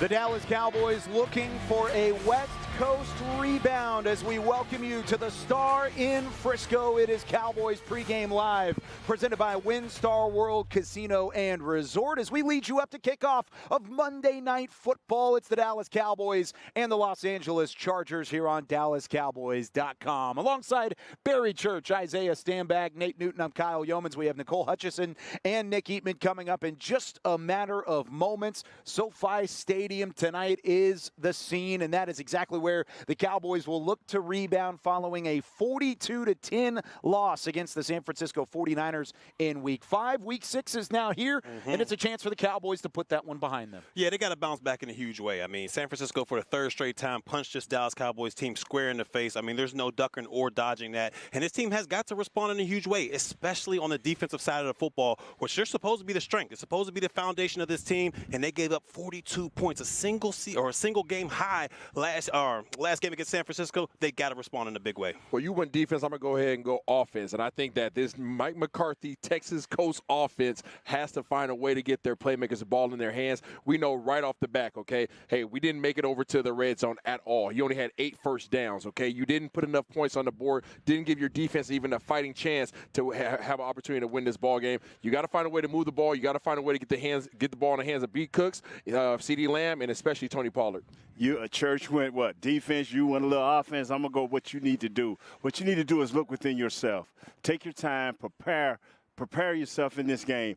The Dallas Cowboys looking for a West Coast rebound as we welcome you to the Star in Frisco. It is Cowboys Pregame Live, presented by WinStar World Casino and Resort, as we lead you up to kickoff of Monday Night Football. It's the Dallas Cowboys and the Los Angeles Chargers here on DallasCowboys.com. Alongside Barry Church, Isaiah Stanback, Nate Newton, I'm Kyle Yeomans. We have Nicole Hutchison and Nick Eatman coming up in just a matter of moments. SoFi Stadium tonight is the scene, and that is exactly where the Cowboys will look to rebound following a 42-10 loss against the San Francisco 49ers in Week 5. Week 6 is now here, and it's a chance for the Cowboys to put that one behind them. Yeah, they got to bounce back in a huge way. I mean, San Francisco for the third straight time punched this Dallas Cowboys team square in the face. I mean, there's no ducking or dodging that. And this team has got to respond in a huge way, especially on the defensive side of the football, which they're supposed to be the strength. It's supposed to be the foundation of this team, and they gave up 42 points, a single game high last game against San Francisco. They got to respond in a big way. Well, you went defense. I'm going to go ahead and go offense. And I think that this Mike McCarthy, Texas Coast offense has to find a way to get their playmakers the ball in their hands. We know right off the back, okay, hey, we didn't make it over to the red zone at all. You only had 8 first downs, okay? You didn't put enough points on the board, didn't give your defense even a fighting chance to have an opportunity to win this ball game. You got to find a way to move the ball. You got to find a way to get the ball in the hands of B. Cooks, CeeDee Lamb, and especially Tony Pollard. You a church went what? Defense, you went a little offense. I'm going to go what you need to do. What you need to do is look within yourself. Take your time, prepare yourself in this game.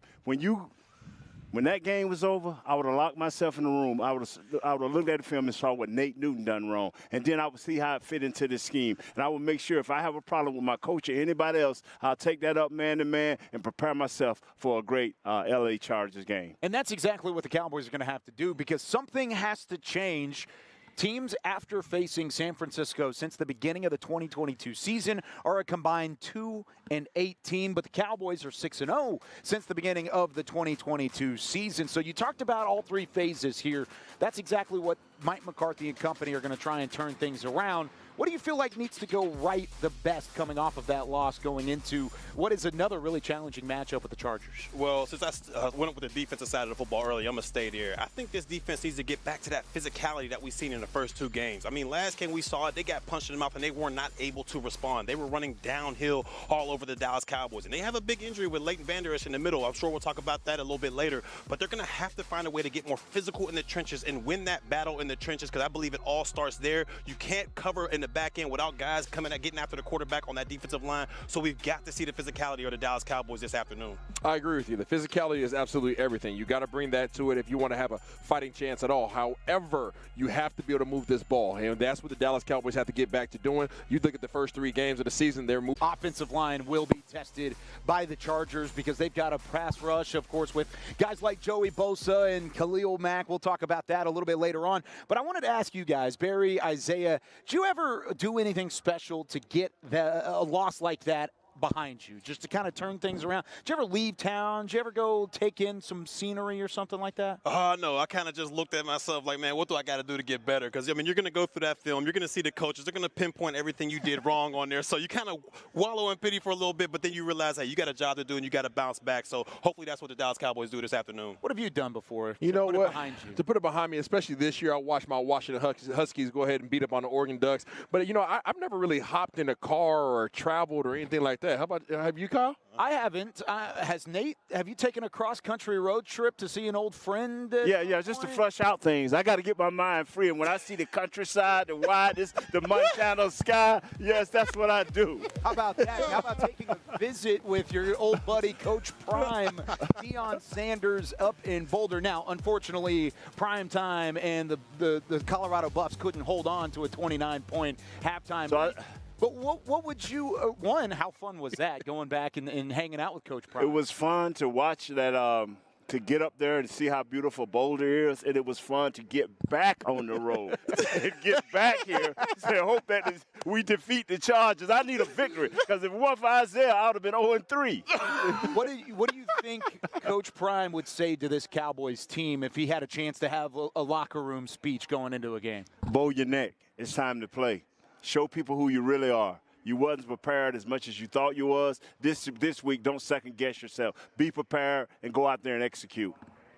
When that game was over, I would have locked myself in the room. I would have looked at the film and saw what Nate Newton done wrong. And then I would see how it fit into the scheme. And I would make sure if I have a problem with my coach or anybody else, I'll take that up man to man and prepare myself for a great L.A. Chargers game. And that's exactly what the Cowboys are going to have to do, because something has to change. Teams, after facing San Francisco since the beginning of the 2022 season, are a combined 2-18, but the Cowboys are 6-0 since the beginning of the 2022 season. So you talked about all 3 phases here. That's exactly what Mike McCarthy and company are going to try and turn things around. What do you feel like needs to go right the best coming off of that loss going into what is another really challenging matchup with the Chargers? Well, since I went up with the defensive side of the football earlier, I'm going to stay there. I think this defense needs to get back to that physicality that we've seen in the first 2 games. I mean, last game we saw it, they got punched in the mouth and they were not able to respond. They were running downhill all over the Dallas Cowboys. And they have a big injury with Leighton Vander Esch in the middle. I'm sure we'll talk about that a little bit later. But they're going to have to find a way to get more physical in the trenches and win that battle in the trenches, because I believe it all starts there. You can't cover in the back end without guys coming at getting after the quarterback on that defensive line. So we've got to see the physicality of the Dallas Cowboys this afternoon. I agree with you. The physicality is absolutely everything. You got to bring that to it if you want to have a fighting chance at all. However, you have to be able to move this ball, and that's what the Dallas Cowboys have to get back to doing. You look at the first 3 games of the season, their offensive line will be tested by the Chargers because they've got a pass rush, of course, with guys like Joey Bosa and Khalil Mack. We'll talk about that a little bit later on. But I wanted to ask you guys, Barry, Isaiah, did you ever do anything special to get a loss like that behind you, just to kind of turn things around? Did you ever leave town? Did you ever go take in some scenery or something like that? No, I kind of just looked at myself like, man, what do I got to do to get better? Because, I mean, you're going to go through that film. You're going to see the coaches. They're going to pinpoint everything you did wrong on there. So you kind of wallow in pity for a little bit, but then you realize, hey, you got a job to do and you got to bounce back. So hopefully that's what the Dallas Cowboys do this afternoon. What have you done before? You know what? To put it behind me, especially this year, I watched my Washington Huskies go ahead and beat up on the Oregon Ducks. But, you know, I've never really hopped in a car or traveled or anything like that. How about, have you, Kyle? I haven't. Has Nate? Have you taken a cross-country road trip to see an old friend? Yeah, just to flush out things. I got to get my mind free. And when I see the countryside, the widest, the Montana sky, yes, that's what I do. How about that? How about taking a visit with your old buddy, Coach Prime, Deion Sanders, up in Boulder? Now, unfortunately, Primetime and the Colorado Buffs couldn't hold on to a 29-point halftime lead. But what would you, one, how fun was that, going back and hanging out with Coach Prime? It was fun to watch that, to get up there and see how beautiful Boulder is, and it was fun to get back on the road and get back here and hope that we defeat the Chargers. I need a victory, because if it weren't for Isaiah, I would have been 0-3. What do you think Coach Prime would say to this Cowboys team if he had a chance to have a locker room speech going into a game? Bow your neck. It's time to play. Show people who you really are. You wasn't prepared as much as you thought you was. This week, don't second-guess yourself. Be prepared and go out there and execute.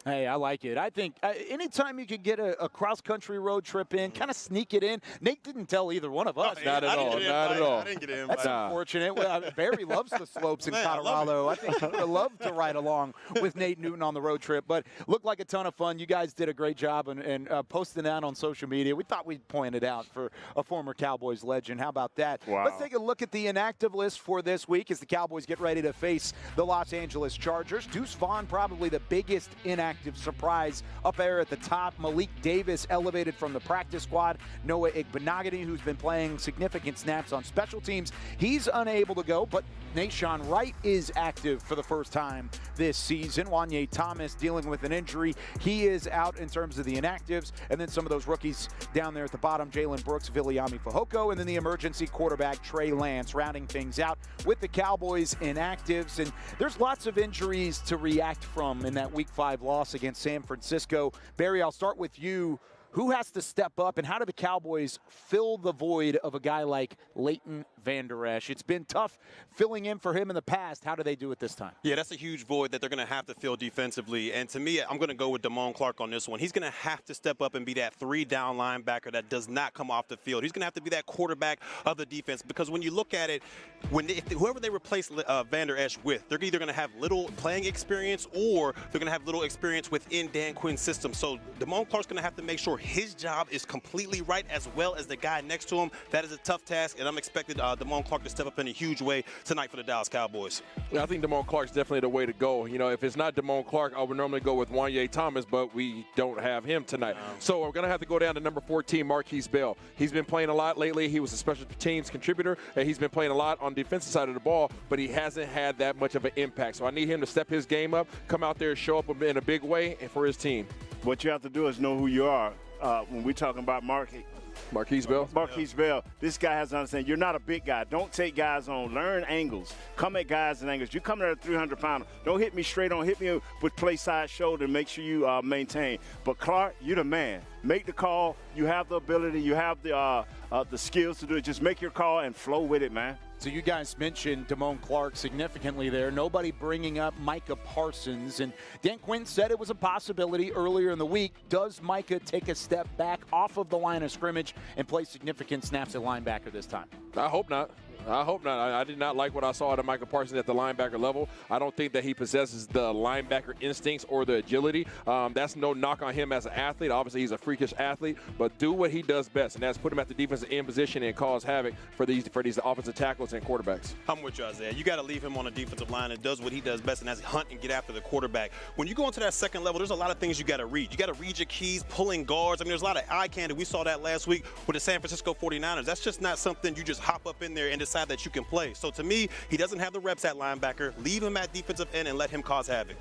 Hey, I like it. I think anytime you could get a cross-country road trip in, kind of sneak it in. Nate didn't tell either one of us. Not at all. Not at all. I didn't get in. That's unfortunate. Well, Barry loves the slopes in Colorado. I think he would have loved to ride along with Nate Newton on the road trip. But looked like a ton of fun. You guys did a great job and posting that on social media. We thought we'd point it out for a former Cowboys legend. How about that? Wow. Let's take a look at the inactive list for this week as the Cowboys get ready to face the Los Angeles Chargers. Deuce Vaughn, probably the biggest inactive surprise up there at the top. Malik Davis elevated from the practice squad. Noah Igbenogany, who's been playing significant snaps on special teams, he's unable to go, but Nashawn Wright is active for the first time this season. Wanye Thomas dealing with an injury. He is out in terms of the inactives. And then some of those rookies down there at the bottom, Jalen Brooks, Viliami Fehoko, and then the emergency quarterback, Trey Lance, rounding things out with the Cowboys inactives. And there's lots of injuries to react from in that Week 5 loss against San Francisco. Barry, I'll start with you. Who has to step up, and how do the Cowboys fill the void of a guy like Leighton Vander Esch? It's been tough filling in for him in the past. How do they do it this time? Yeah, that's a huge void that they're going to have to fill defensively. And to me, I'm going to go with Damone Clark on this one. He's going to have to step up and be that 3-down linebacker that does not come off the field. He's going to have to be that quarterback of the defense, because when you look at it, whoever they replace Vander Esch with, they're either going to have little playing experience or they're going to have little experience within Dan Quinn's system. So Damone Clark's going to have to make sure his job is completely right, as well as the guy next to him. That is a tough task, and I'm expecting Damone Clark to step up in a huge way tonight for the Dallas Cowboys. Yeah, I think Damone Clark's definitely the way to go. You know, if it's not Damone Clark, I would normally go with Wanye Thomas, but we don't have him tonight. So we're going to have to go down to number 14, Marquise Bell. He's been playing a lot lately. He was a special teams contributor, and he's been playing a lot on the defensive side of the ball, but he hasn't had that much of an impact. So I need him to step his game up, come out there and show up in a big way for his team. What you have to do is know who you are. When we're talking about Marquise Bell. Bell, this guy has to understand you're not a big guy. Don't take guys on. Learn angles. Come at guys in angles. You come at a 300-pounder. Don't hit me straight on. Hit me with play side shoulder and make sure you maintain. But Clark, you're the man. Make the call. You have the ability. You have the skills to do it. Just make your call and flow with it, man. So you guys mentioned Damone Clark significantly there. Nobody bringing up Micah Parsons. And Dan Quinn said it was a possibility earlier in the week. Does Micah take a step back off of the line of scrimmage and play significant snaps at linebacker this time? I hope not. I hope not. I did not like what I saw out of Micah Parsons at the linebacker level. I don't think that he possesses the linebacker instincts or the agility. That's no knock on him as an athlete. Obviously, he's a freakish athlete, but do what he does best, and that's put him at the defensive end position and cause havoc for these offensive tackles and quarterbacks. I'm with you, Isaiah. You got to leave him on the defensive line and does what he does best, and that's hunt and get after the quarterback. When you go into that second level, there's a lot of things you got to read. You got to read your keys, pulling guards. I mean, there's a lot of eye candy. We saw that last week with the San Francisco 49ers. That's just not something you just hop up in there and decide that you can play. So to me, he doesn't have the reps at linebacker. Leave him at defensive end and let him cause havoc.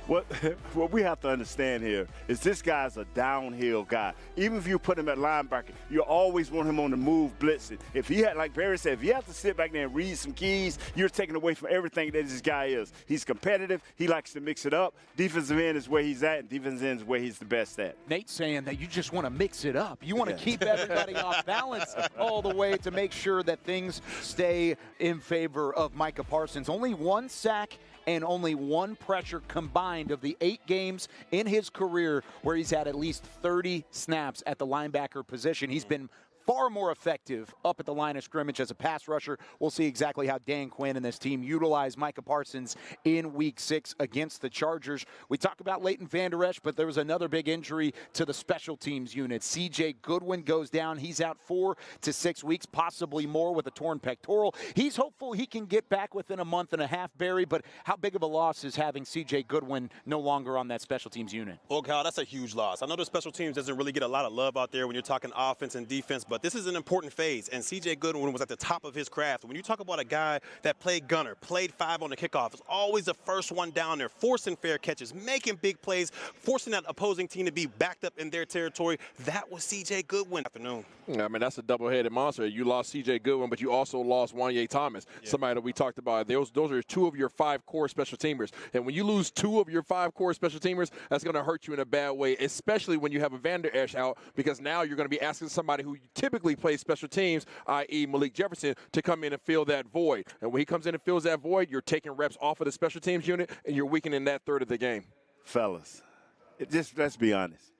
What we have to understand here is this guy's a downhill guy. Even if you put him at linebacker, you always want him on the move blitzing. If he had, like Barry said, if you have to sit back there and read some keys, you're taking away from everything that this guy is. He's competitive. He likes to mix it up. Defensive end is where he's at, and defensive end is where he's the best at. Nate's saying that you just want to mix it up. You want to keep everybody off balance all the way to make sure that things stay in favor of Micah Parsons. Only one sack and only one pressure combined of the 8 games in his career where he's had at least 30 snaps at the linebacker position. He's been far more effective up at the line of scrimmage as a pass rusher. We'll see exactly how Dan Quinn and this team utilize Micah Parsons in Week 6 against the Chargers. We talk about Leighton Vander Esch, but there was another big injury to the special teams unit. C.J. Goodwin goes down. He's out 4 to 6 weeks, possibly more with a torn pectoral. He's hopeful he can get back within a month and a half, Barry, but how big of a loss is having C.J. Goodwin no longer on that special teams unit? Well, Kyle, that's a huge loss. I know the special teams doesn't really get a lot of love out there when you're talking offense and defense, but this is an important phase, and C.J. Goodwin was at the top of his craft. When you talk about a guy that played gunner, played 5 on the kickoff, is always the first one down there, forcing fair catches, making big plays, forcing that opposing team to be backed up in their territory. That was C.J. Goodwin. Afternoon. I mean, that's a double-headed monster. You lost C.J. Goodwin, but you also lost Wanye Thomas, somebody that we talked about. Those are 2 of your 5 core special teamers. And when you lose 2 of your 5 core special teamers, that's going to hurt you in a bad way, especially when you have a Vander Esch out, because now you're going to be asking somebody who typically plays special teams, i.e. Malik Jefferson, to come in and fill that void. And when he comes in and fills that void, you're taking reps off of the special teams unit, and you're weakening that third of the game. Fellas, let's be honest.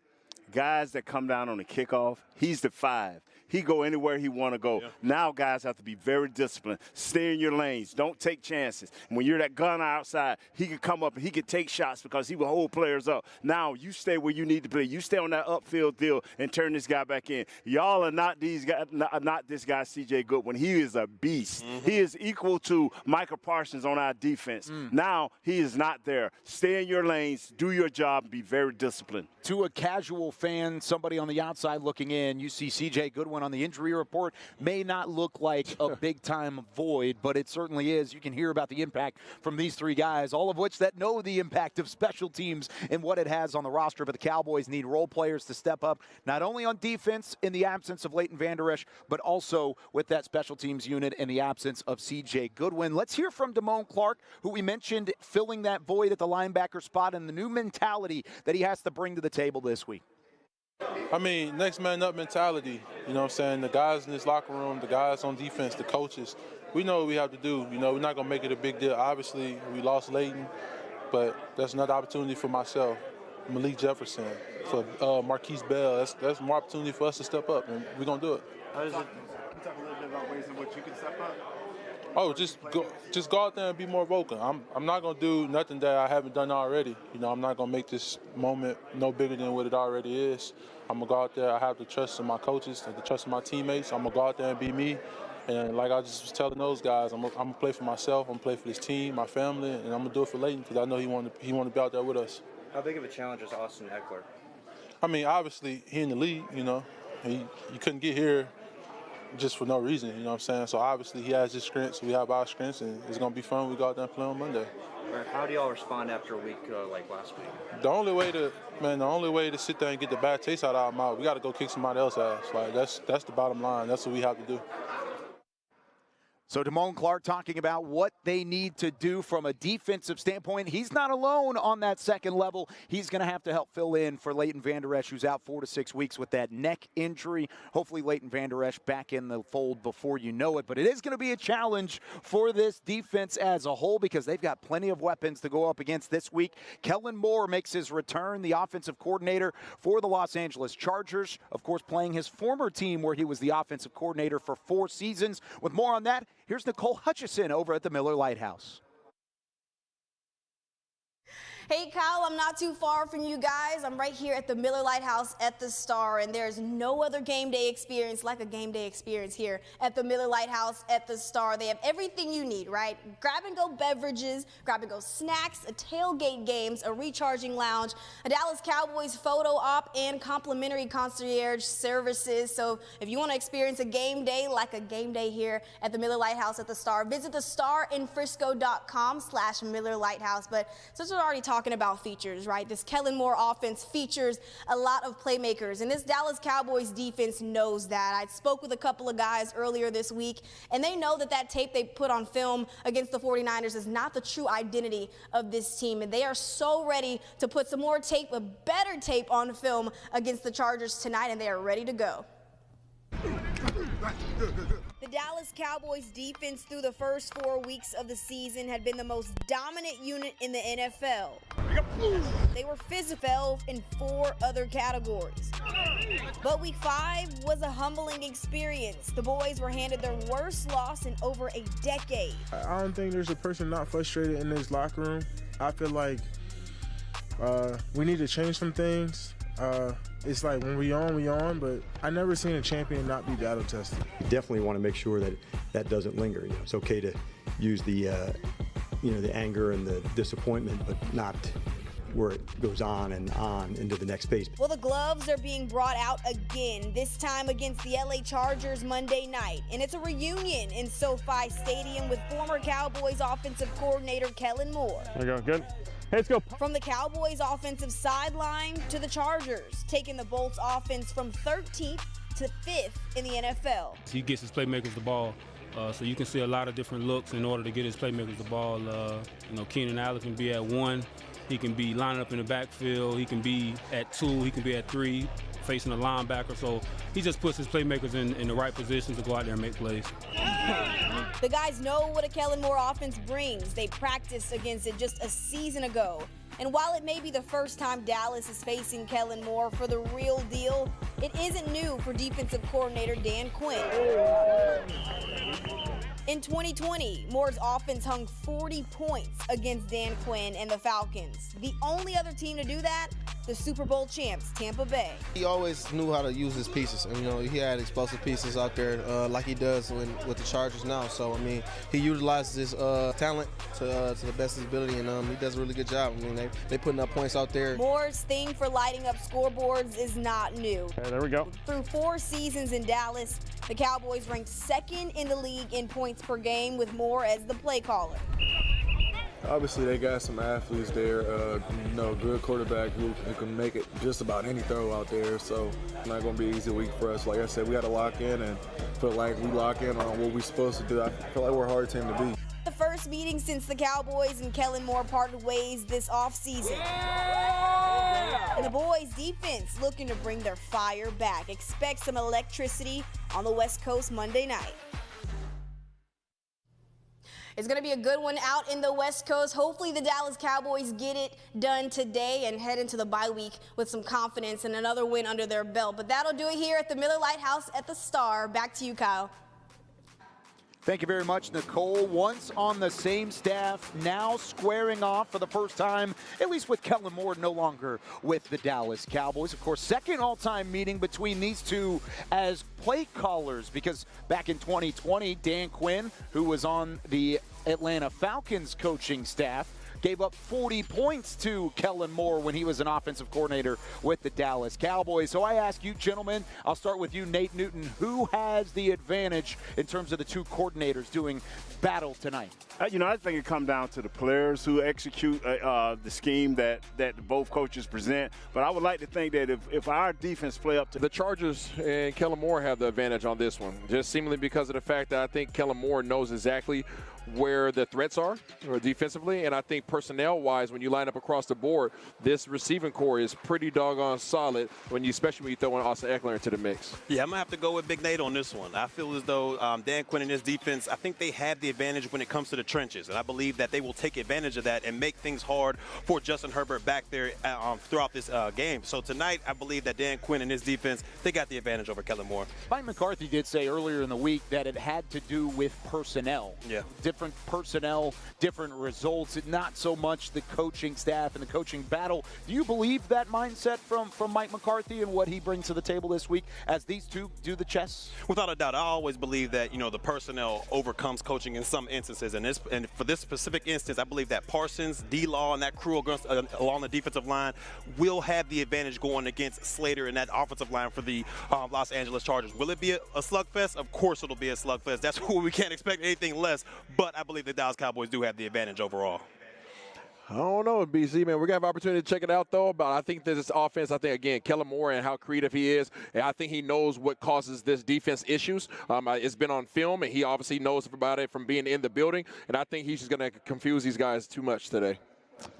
Guys that come down on the kickoff, he's the 5. He go anywhere he want to go. Yeah. Now guys have to be very disciplined. Stay in your lanes. Don't take chances. And when you're that gunner outside, he can come up and he can take shots because he will hold players up. Now you stay where you need to be. You stay on that upfield deal and turn this guy back in. Y'all are not these guys, not this guy C.J. Goodwin. He is a beast. Mm-hmm. He is equal to Micah Parsons on our defense. Now he is not there. Stay in your lanes, do your job, and be very disciplined. To a casual fan, somebody on the outside looking in, you see C.J. Goodwin on the injury report. May not look like a big-time void, but it certainly is. You can hear about the impact from these 3 guys, all of which that know the impact of special teams and what it has on the roster. But the Cowboys need role players to step up, not only on defense in the absence of Leighton Vander Esch, but also with that special teams unit in the absence of C.J. Goodwin. Let's hear from Damone Clark, who we mentioned filling that void at the linebacker spot, and the new mentality that he has to bring to the table this week. I mean, next man up mentality. You know what I'm saying? The guys in this locker room, the guys on defense, the coaches, we know what we have to do. You know, we're not going to make it a big deal. Obviously, we lost Leighton, but that's another opportunity for myself, Malik Jefferson, for Marquise Bell. That's more opportunity for us to step up, and we're going to do it. How does it? Can you talk a little bit about ways in which you can step up? Oh, just go out there and be more vocal. I'm not gonna do nothing that I haven't done already. You know, I'm not gonna make this moment no bigger than what it already is. I'm gonna go out there. I have the trust in my coaches, the trust in my teammates. I'm gonna go out there and be me. And like I just was telling those guys, I'm gonna play for myself. I'm gonna play for this team, my family, and I'm gonna do it for Leighton because I know he want to be out there with us. How big of a challenge is Austin Eckler? I mean, obviously he in the league. You know, you couldn't get here just for no reason, you know what I'm saying? So obviously he has his strengths, we have our strengths, and it's going to be fun. We go out there and play on Monday. How do y'all respond after a week like last week? The only way to sit there and get the bad taste out of our mouth, we got to go kick somebody else's ass. Like that's the bottom line. That's what we have to do. So Damone Clark talking about what they need to do from a defensive standpoint. He's not alone on that second level. He's going to have to help fill in for Leighton Vander Esch, who's out 4 to 6 weeks with that neck injury. Hopefully Leighton Vander Esch back in the fold before you know it. But it is going to be a challenge for this defense as a whole because they've got plenty of weapons to go up against this week. Kellen Moore makes his return, the offensive coordinator for the Los Angeles Chargers. Of course, playing his former team where he was the offensive coordinator for 4 seasons. With more on that, here's Nicole Hutchison over at the Miller Lighthouse. Hey, Kyle, I'm not too far from you guys. I'm right here at the Miller Lighthouse at the Star, and there's no other game day experience like a game day experience here at the Miller Lighthouse at the Star. They have everything you need, right? Grab-and-go beverages, grab-and-go snacks, a tailgate games, a recharging lounge, a Dallas Cowboys photo op, and complimentary concierge services. So if you want to experience a game day like a game day here at the Miller Lighthouse at the Star, visit thestarinfrisco.com/Miller Lighthouse. But since we're already talking about features, right? This Kellen Moore offense features a lot of playmakers, and this Dallas Cowboys defense knows that. I spoke with a couple of guys earlier this week, and they know that tape they put on film against the 49ers is not the true identity of this team, and they are so ready to put some more tape, a better tape on film against the Chargers tonight, and they are ready to go. The Dallas Cowboys defense through the first 4 weeks of the season had been the most dominant unit in the NFL. They were physical in 4 other categories. But week 5 was a humbling experience. The boys were handed their worst loss in over a decade. I don't think there's a person not frustrated in this locker room. I feel like we need to change some things. It's like when we on, but I never seen a champion not be battle tested. You definitely want to make sure that that doesn't linger. You know, it's okay to use the anger and the disappointment, but not where it goes on and on into the next phase. Well, the gloves are being brought out again, this time against the LA Chargers Monday night. And it's a reunion in SoFi Stadium with former Cowboys offensive coordinator Kellen Moore. There we go, good. Hey, let's go. From the Cowboys offensive sideline to the Chargers, taking the Bolts offense from 13th to 5th in the NFL. He gets his playmakers the ball, so you can see a lot of different looks in order to get his playmakers the ball. Keenan Allen can be at 1. He can be lining up in the backfield. He can be at 2. He can be at 3, facing a linebacker. So he just puts his playmakers in the right positions to go out there and make plays. The guys know what a Kellen Moore offense brings. They practiced against it just a season ago. And while it may be the first time Dallas is facing Kellen Moore for the real deal, it isn't new for defensive coordinator Dan Quinn. In 2020, Moore's offense hung 40 points against Dan Quinn and the Falcons. The only other team to do that, the Super Bowl champs, Tampa Bay. He always knew how to use his pieces. And, you know, he had explosive pieces out there like he does with the Chargers now. So, I mean, he utilizes his talent to the best of his ability, and he does a really good job. I mean, they putting up points out there. Moore's thing for lighting up scoreboards is not new. There we go. Through 4 seasons in Dallas, the Cowboys ranked 2nd in the league in points per game with Moore as the play caller. Obviously, they got some athletes there, good quarterback who can make it just about any throw out there. So it's not going to be an easy week for us. Like I said, we got to lock in and feel like we lock in on what we're supposed to do. I feel like we're a hard team to beat. The first meeting since the Cowboys and Kellen Moore parted ways this offseason. And the boys' defense looking to bring their fire back. Expect some electricity on the West Coast Monday night. It's going to be a good one out in the West Coast. Hopefully the Dallas Cowboys get it done today and head into the bye week with some confidence and another win under their belt. But that'll do it here at the Miller Lite House at the Star. Back to you, Kyle. Thank you very much, Nicole. Once on the same staff, now squaring off for the first time, at least with Kellen Moore no longer with the Dallas Cowboys. Of course, second all-time meeting between these two as play callers, because back in 2020, Dan Quinn, who was on the Atlanta Falcons coaching staff, gave up 40 points to Kellen Moore when he was an offensive coordinator with the Dallas Cowboys. So I ask you, gentlemen, I'll start with you, Nate Newton. Who has the advantage in terms of the two coordinators doing battle tonight? I think it comes down to the players who execute the scheme that both coaches present. But I would like to think that if our defense play up to the Chargers and Kellen Moore have the advantage on this one, just seemingly because of the fact that I think Kellen Moore knows exactly where the threats are defensively, and I think personnel-wise, when you line up across the board, this receiving core is pretty doggone solid, especially when you throw in Austin Eckler into the mix. Yeah, I'm going to have to go with Big Nate on this one. I feel as though Dan Quinn and his defense, I think they have the advantage when it comes to the trenches, and I believe that they will take advantage of that and make things hard for Justin Herbert back there throughout this game. So tonight, I believe that Dan Quinn and his defense, they got the advantage over Kellen Moore. Mike McCarthy did say earlier in the week that it had to do with personnel. Yeah. Different personnel, different results, not so much the coaching staff and the coaching battle. Do you believe that mindset from Mike McCarthy and what he brings to the table this week as these two do the chess? Without a doubt, I always believe that, the personnel overcomes coaching in some instances. And for this specific instance, I believe that Parsons, D-Law, and that crew along the defensive line will have the advantage going against Slater and that offensive line for the Los Angeles Chargers. Will it be a slugfest? Of course it'll be a slugfest. That's where we can't expect anything less. But I believe the Dallas Cowboys do have the advantage overall. I don't know, BC, man. We're going to have an opportunity to check it out, though. But I think this offense, again, Kellen Moore and how creative he is. And I think he knows what causes this defense issues. It's been on film, and he obviously knows about it from being in the building. And I think he's just going to confuse these guys too much today.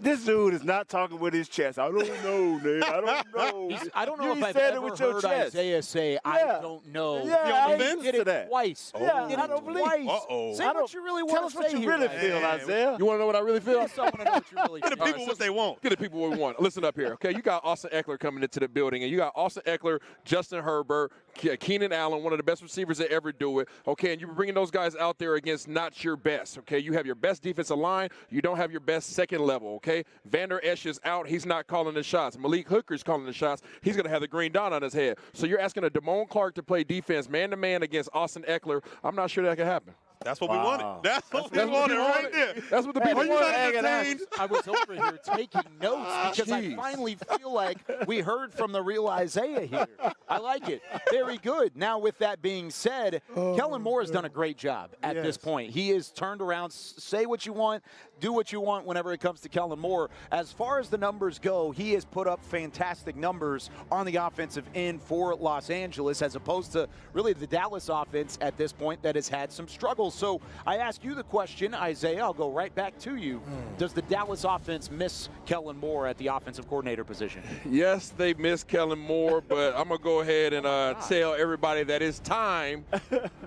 This dude is not talking with his chest. I don't know, man. I don't know. I don't know if I've said ever it with your heard chest. Isaiah say, I don't know. Yeah, he did it twice. Yeah, He did I it don't believe. twice. Uh-oh. Say what you really want Tell us to what say you here, really man. feel, Isaiah. You want to know what I really feel? Yes, I want to know what you really feel. Get the people what they want. Get the people what we want. Listen up here, okay? You got Austin Eckler coming into the building, and you got Austin Eckler, Justin Herbert, Keenan Allen, one of the best receivers that ever do it, okay? And you're bringing those guys out there against not your best, okay? You have your best defensive line. You don't have your best second level, okay? Vander Esch is out. He's not calling the shots. Malik Hooker's calling the shots. He's going to have the green dot on his head. So you're asking a Damone Clark to play defense man-to-man against Austin Eckler. I'm not sure that can happen. That's what we wanted. That's what we wanted right there. That's what the people wanted. I was over here taking notes because I finally feel like we heard from the real Isaiah here. I like it. Very good. Now, with that being said, Kellen Moore has done a great job at this point. He is turned around. Say what you want. Do what you want whenever it comes to Kellen Moore. As far as the numbers go, he has put up fantastic numbers on the offensive end for Los Angeles, as opposed to really the Dallas offense at this point that has had some struggles Eagles. So I ask you the question, Isaiah, I'll go right back to you. Does the Dallas offense miss Kellen Moore at the offensive coordinator position? Yes, they miss Kellen Moore, but I'm going to go ahead and tell everybody that it's time,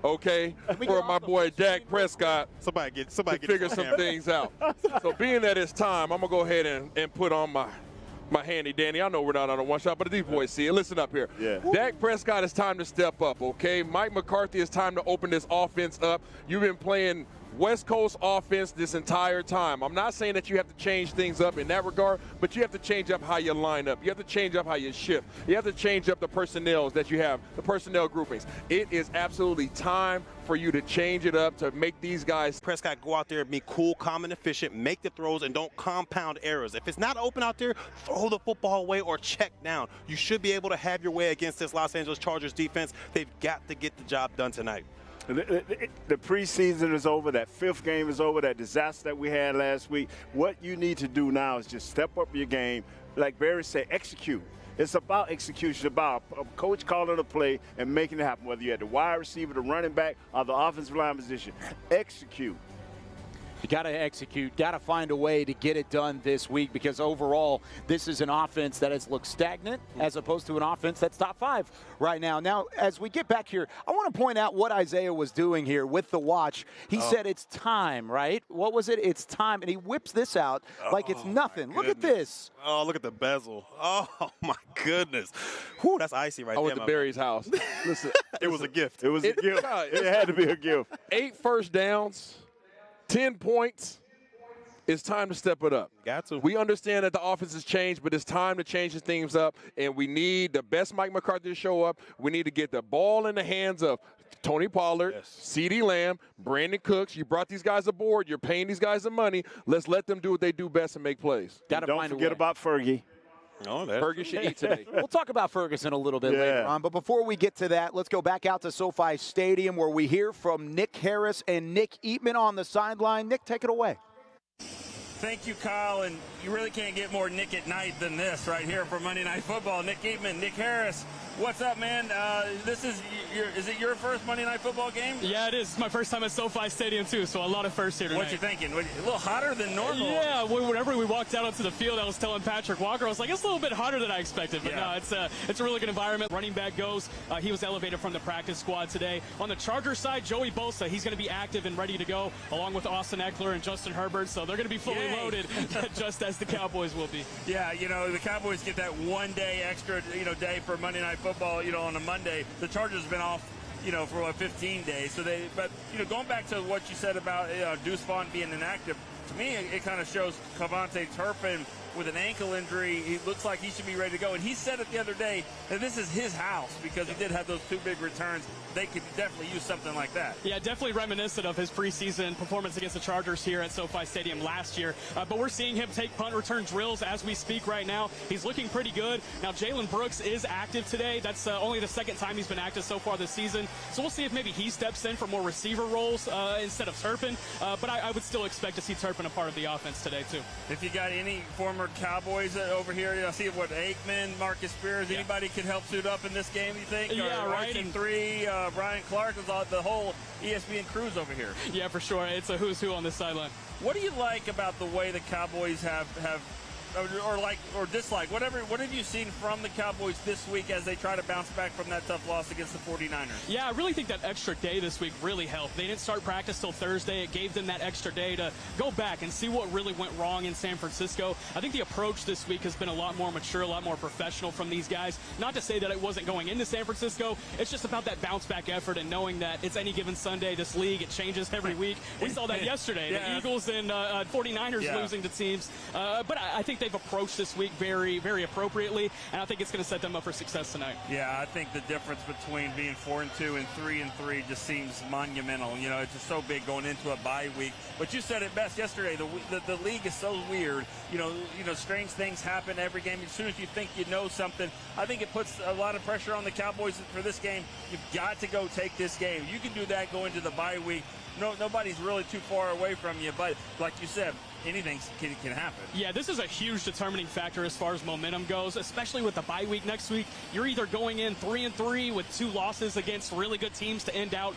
okay, for my boy Dak Prescott somebody to figure some things out. So being that it's time, I'm going to go ahead and put on my handy dandy. I know we're not on a one shot, but these boys see it. Listen up here. Yeah. Dak Prescott, it's time to step up, okay? Mike McCarthy, it's time to open this offense up. You've been playing West Coast offense this entire time. I'm not saying that you have to change things up in that regard, but you have to change up how you line up. You have to change up how you shift. You have to change up the personnel that you have, the personnel groupings. It is absolutely time for you to change it up, to make these guys. Prescott, go out there and be cool, calm, and efficient, make the throws, and don't compound errors. If it's not open out there, throw the football away or check down. You should be able to have your way against this Los Angeles Chargers defense. They've got to get the job done tonight. The preseason is over. That 5th game is over. That disaster that we had last week. What you need to do now is just step up your game. Like Barry said, execute. It's about execution, about a coach calling a play and making it happen, whether you're at the wide receiver, the running back, or the offensive line position. Execute. You got to execute, got to find a way to get it done this week, because overall this is an offense that has looked stagnant as opposed to an offense that's top 5 right now. Now, as we get back here, I want to point out what Isaiah was doing here with the watch. He said it's time, right? What was it? It's time. And he whips this out like it's nothing. Look at this. Oh, look at the bezel. Oh, my goodness. Whew, that's icy right there. I went to Barry's house. Listen, it was a gift. It was a gift. It had to be a gift. 8 first downs. 10 points. It's time to step it up. Got to. We understand that the offense has changed, but it's time to change the things up, and we need the best Mike McCarthy to show up. We need to get the ball in the hands of Tony Pollard, CeeDee Lamb, Brandon Cooks. You brought these guys aboard. You're paying these guys the money. Let's let them do what they do best and make plays. Don't forget about Fergie. No, Fergie should eat today. We'll talk about Ferguson a little bit later on, but before we get to that, let's go back out to SoFi Stadium where we hear from Nick Harris and Nick Eatman on the sideline. Nick, take it away. Thank you, Kyle, and you really can't get more Nick at night than this right here for Monday Night Football. Nick Eatman, Nick Harris, what's up, man? Is it your first Monday Night Football game? Yeah, it is. It's my first time at SoFi Stadium, too, so a lot of firsts here tonight. What you thinking? A little hotter than normal? Yeah, whenever we walked out onto the field, I was telling Patrick Walker, I was like, it's a little bit hotter than I expected, but no, it's a really good environment. Running back goes, he was elevated from the practice squad today. On the Chargers side, Joey Bosa, he's going to be active and ready to go, along with Austin Eckler and Justin Herbert, so they're going to be fully loaded, just as the Cowboys will be. Yeah, the Cowboys get that 1 day extra, day for Monday Night Football, on a Monday. The Chargers have been off, for 15 days. So going back to what you said about Deuce Vaughn being inactive, to me, it kind of shows Cavante Turpin with an ankle injury. He looks like he should be ready to go. And he said it the other day that this is his house because he did have those 2 big returns. They could definitely use something like that. Yeah, definitely reminiscent of his preseason performance against the Chargers here at SoFi Stadium last year. But we're seeing him take punt return drills as we speak right now. He's looking pretty good. Now, Jalen Brooks is active today. That's only the 2nd time he's been active so far this season. So we'll see if maybe he steps in for more receiver roles instead of Turpin. But I would still expect to see Turpin a part of the offense today, too. If you got any former Cowboys over here, I see what Aikman, Marcus Spears, anybody could help suit up in this game, you think? Yeah, right. Brian Clark, the whole ESPN crew's over here. Yeah, for sure. It's a who's who on this sideline. What do you like about the way the Cowboys have or like or dislike, whatever, what have you seen from the Cowboys this week as they try to bounce back from that tough loss against the 49ers? Yeah, I really think that extra day this week really helped. They didn't start practice till Thursday. It gave them that extra day to go back and see what really went wrong in San Francisco. I think the approach this week has been a lot more mature, a lot more professional from these guys. Not to say that it wasn't going into San Francisco. It's just about that bounce back effort and knowing that it's any given Sunday. This league, it changes every week. We saw that yesterday. The Eagles and 49ers losing to teams. But I think they've approached this week very, very appropriately, and I think it's going to set them up for success tonight. Yeah, I think the difference between being 4-2 and 3-3 just seems monumental. You know, it's just so big going into a bye week. But you said it best yesterday. The league is so weird. You know, strange things happen every game. As soon as you think you know something, I think it puts a lot of pressure on the Cowboys for this game. You've got to go take this game. You can do that going into the bye week. No, nobody's really too far away from you. But like you said, anything can happen. Yeah, this is a huge determining factor as far as momentum goes, especially with the bye week next week. You're either going in 3-3 with 2 losses against really good teams to end out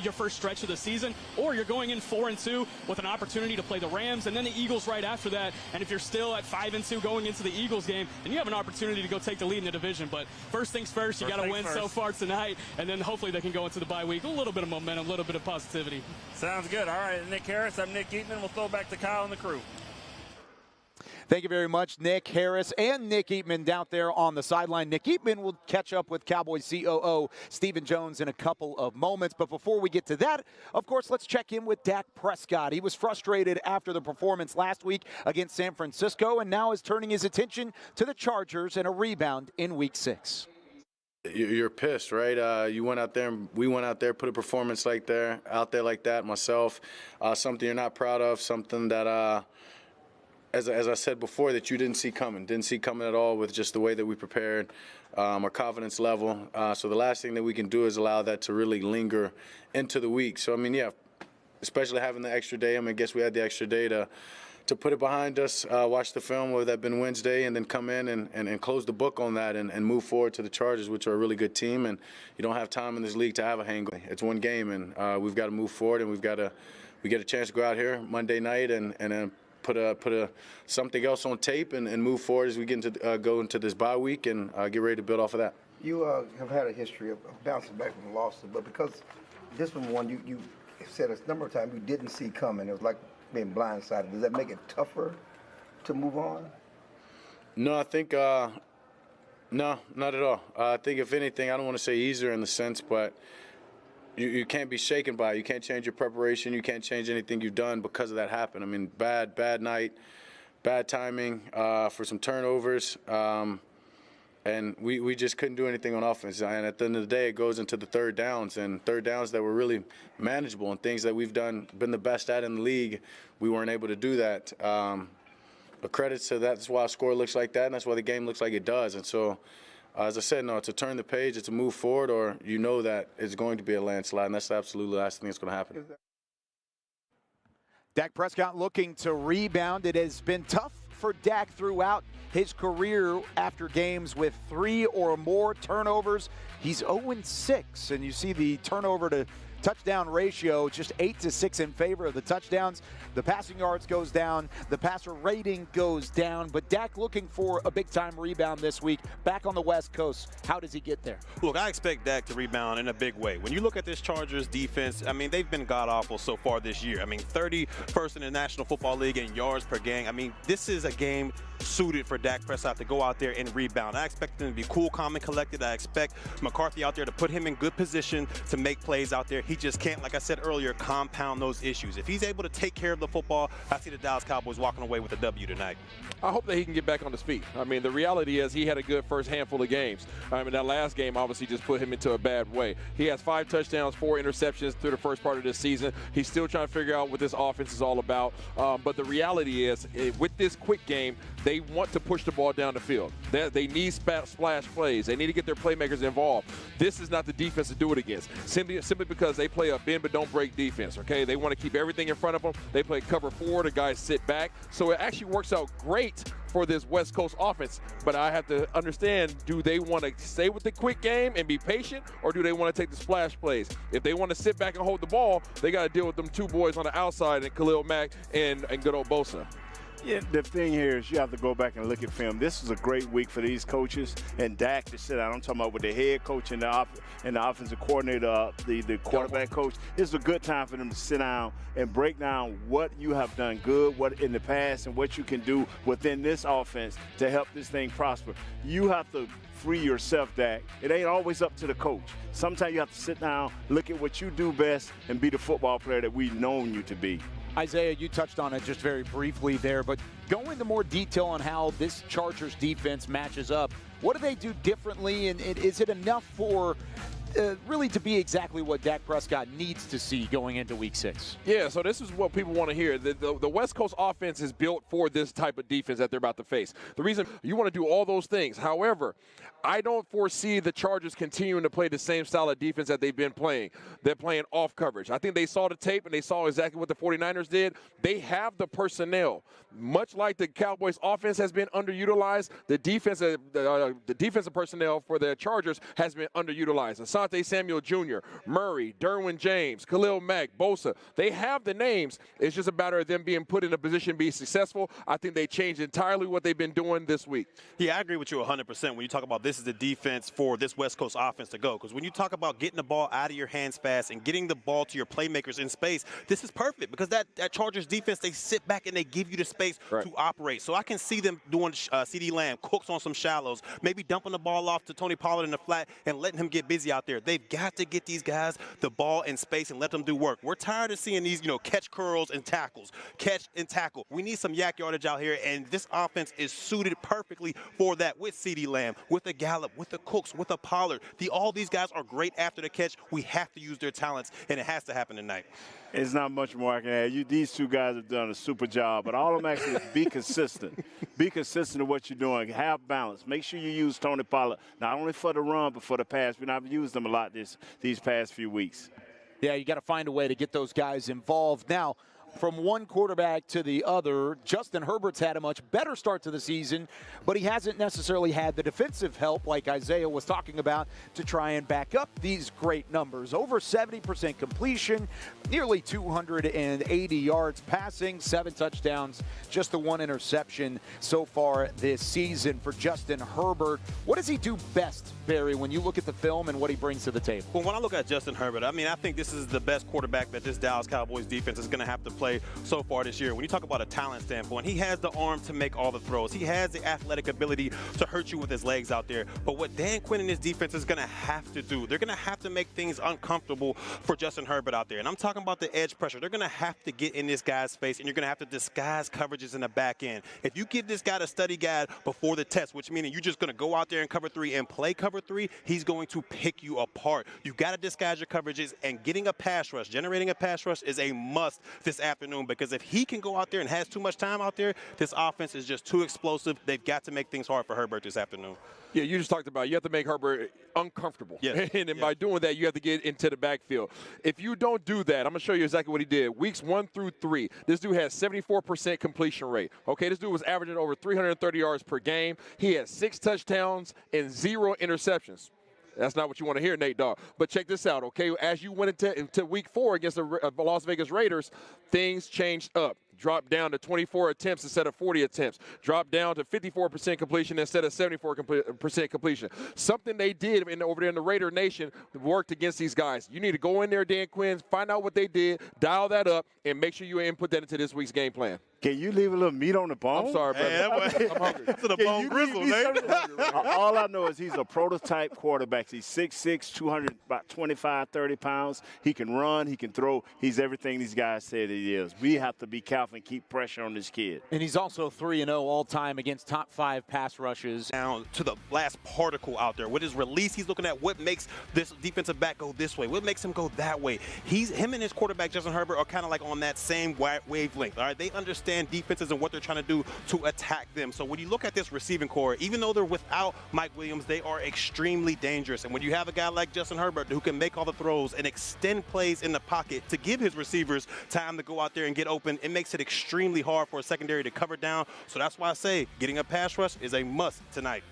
your first stretch of the season, or you're going in 4-2 with an opportunity to play the Rams and then the Eagles right after that. And if you're still at 5-2 going into the Eagles game, then you have an opportunity to go take the lead in the division. But first things first, you got to win so far tonight, and then hopefully they can go into the bye week. A little bit of momentum, a little bit of positivity. Sounds good. All right, Nick Harris, I'm Nick Eatman. We'll throw back to Kyle and the crew. Thank you very much, Nick Harris and Nick Eatman out there on the sideline. Nick Eatman will catch up with Cowboys COO Stephen Jones in a couple of moments. But before we get to that, of course, let's check in with Dak Prescott. He was frustrated after the performance last week against San Francisco and now is turning his attention to the Chargers and a rebound in Week 6. You're pissed, right? You went out there, and we went out there, put a performance out there like that, myself. Something you're not proud of, something that, as I said before, that you didn't see coming at all with just the way that we prepared, our confidence level. So the last thing that we can do is allow that to really linger into the week. So, I mean, yeah, especially having the extra day. I mean, I guess we had the extra day to put it behind us, watch the film, whether that been Wednesday, and then come in and close the book on that and move forward to the Chargers, which are a really good team. And you don't have time in this league to have a hang. It's one game, and we've got to move forward, and we get a chance to go out here Monday night and then put something else on tape and move forward as we get into go into this bye week and get ready to build off of that. You have had a history of bouncing back from losses, but because this one you said a number of times you didn't see coming, it was like being blindsided. Does that make it tougher to move on? No, I think no, not at all. I think if anything, I don't want to say easier in the sense, but you can't be shaken by it. You can't change your preparation. You can't change anything you've done because of that happened. I mean, bad night, bad timing for some turnovers, and we just couldn't do anything on offense. And at the end of the day, it goes into the third downs that were really manageable and things that we've been the best at in the league. We weren't able to do that. But credits to that. That's why our score looks like that, and that's why the game looks like it does. And so, as I said, no, it's a turn the page, it's a move forward, or you know that it's going to be a landslide, and that's absolutely the last thing that's going to happen. Dak Prescott looking to rebound. It has been tough for Dak throughout his career after games with 3 or more turnovers. He's 0-6, and you see the turnover to touchdown ratio, just 8-6 in favor of the touchdowns. The passing yards goes down, the passer rating goes down, but Dak looking for a big-time rebound this week back on the West Coast. How does he get there? Look, I expect Dak to rebound in a big way. When you look at this Chargers defense, I mean, they've been god-awful so far this year. I mean, 31st in the National Football League in yards per game. I mean, this is a game suited for Dak Prescott to go out there and rebound. I expect him to be cool, calm, and collected. I expect McCarthy out there to put him in good position to make plays out there. He just can't, like I said earlier, compound those issues. If he's able to take care of the football, I see the Dallas Cowboys walking away with a W tonight. I hope that he can get back on his feet. I mean, the reality is he had a good first handful of games. I mean, that last game obviously just put him into a bad way. He has 5 touchdowns, 4 interceptions through the first part of this season. He's still trying to figure out what this offense is all about. But the reality is, with this quick game, they want to push the ball down the field. They need splash plays. They need to get their playmakers involved. This is not the defense to do it against, simply because they play a bend but don't break defense, okay? They want to keep everything in front of them. They play cover 4, the guys sit back. So it actually works out great for this West Coast offense. But I have to understand, do they want to stay with the quick game and be patient, or do they want to take the splash plays? If they want to sit back and hold the ball, they got to deal with them 2 boys on the outside, and Khalil Mack and good old Bosa. Yeah, the thing here is you have to go back and look at film. This is a great week for these coaches and Dak to sit down. I'm talking about with the head coach and the offensive coordinator, the quarterback coach. This is a good time for them to sit down and break down what you have done good, what in the past, and what you can do within this offense to help this thing prosper. You have to free yourself, Dak. It ain't always up to the coach. Sometimes you have to sit down, look at what you do best, and be the football player that we've known you to be. Isaiah, you touched on it just very briefly there, but go into more detail on how this Chargers defense matches up. What do they do differently, and is it enough for really to be exactly what Dak Prescott needs to see going into Week 6. Yeah, so this is what people want to hear. The West Coast offense is built for this type of defense that they're about to face. The reason you want to do all those things. However, I don't foresee the Chargers continuing to play the same style of defense that they've been playing. They're playing off coverage. I think they saw the tape and they saw exactly what the 49ers did. They have the personnel. Much like the Cowboys offense has been underutilized, the defensive personnel for the Chargers has been underutilized. Asante Samuel Jr., Murray, Derwin James, Khalil Mack, Bosa. They have the names. It's just a matter of them being put in a position to be successful. I think they changed entirely what they've been doing this week. Yeah, I agree with you 100% when you talk about this is the defense for this West Coast offense to go. Because when you talk about getting the ball out of your hands fast and getting the ball to your playmakers in space, this is perfect because that Chargers defense, they sit back and they give you the space to operate. So I can see them doing CeeDee Lamb, Cooks on some shallows, maybe dumping the ball off to Tony Pollard in the flat and letting him get busy out there. They've got to get these guys the ball in space and let them do work. We're tired of seeing these, catch curls and tackles, catch and tackle. We need some yak yardage out here, and this offense is suited perfectly for that with CeeDee Lamb, with a Gallup, with the Cooks, with a Pollard. All these guys are great after the catch. We have to use their talents, and it has to happen tonight. It's not much more I can add. These two guys have done a super job, but all I'm asking is be consistent. Be consistent in what you're doing. Have balance. Make sure you use Tony Pollard, not only for the run, but for the pass. I've used them a lot these past few weeks. Yeah, you got to find a way to get those guys involved. Now, from one quarterback to the other, Justin Herbert's had a much better start to the season, but he hasn't necessarily had the defensive help like Isaiah was talking about to try and back up these great numbers. Over 70% completion, nearly 280 yards passing, 7 touchdowns, just the 1 interception so far this season for Justin Herbert. What does he do best, Barry, when you look at the film and what he brings to the table? Well, when I look at Justin Herbert, I think this is the best quarterback that this Dallas Cowboys defense is going to have to play so far this year. When you talk about a talent standpoint, he has the arm to make all the throws. He has the athletic ability to hurt you with his legs out there. But what Dan Quinn and his defense is going to have to do, they're going to have to make things uncomfortable for Justin Herbert out there. And I'm talking about the edge pressure. They're going to have to get in this guy's face, and you're going to have to disguise coverages in the back end. If you give this guy a study guide before the test, which means you're just going to go out there and cover 3 and play cover 3, he's going to pick you apart. You've got to disguise your coverages, and getting a pass rush, generating a pass rush is a must this afternoon, because if he can go out there and has too much time out there, this offense is just too explosive. They've got to make things hard for Herbert this afternoon. Yeah, you just talked about you have to make Herbert uncomfortable. Yes. And by doing that, you have to get into the backfield. If you don't do that, I'm going to show you exactly what he did. Weeks 1 through 3, this dude has 74% completion rate. Okay, this dude was averaging over 330 yards per game. He had 6 touchdowns and 0 interceptions. That's not what you want to hear, Nate Dogg. But check this out, okay? As you went into week 4 against the Las Vegas Raiders, things changed up. Dropped down to 24 attempts instead of 40 attempts. Dropped down to 54% completion instead of 74% completion. Something they did over there in the Raider Nation worked against these guys. You need to go in there, Dan Quinn, find out what they did, dial that up, and make sure you input that into this week's game plan. Can you leave a little meat on the bone? I'm sorry, brother. I'm hungry. To the bone gristle, Nate. All I know is he's a prototype quarterback. He's 6'6", about 25, 30 pounds. He can run. He can throw. He's everything these guys said he is. We have to be careful and keep pressure on this kid. And he's also 3-0 all-time against top 5 pass rushes. Down to the last particle out there. With his release, he's looking at what makes this defensive back go this way, what makes him go that way. Him and his quarterback, Justin Herbert, are kind of like on that same wavelength. All right, they understand defenses and what they're trying to do to attack them. So when you look at this receiving core, even though they're without Mike Williams, they are extremely dangerous. And when you have a guy like Justin Herbert who can make all the throws and extend plays in the pocket to give his receivers time to go out there and get open, it makes it extremely hard for a secondary to cover down. So that's why I say getting a pass rush is a must tonight.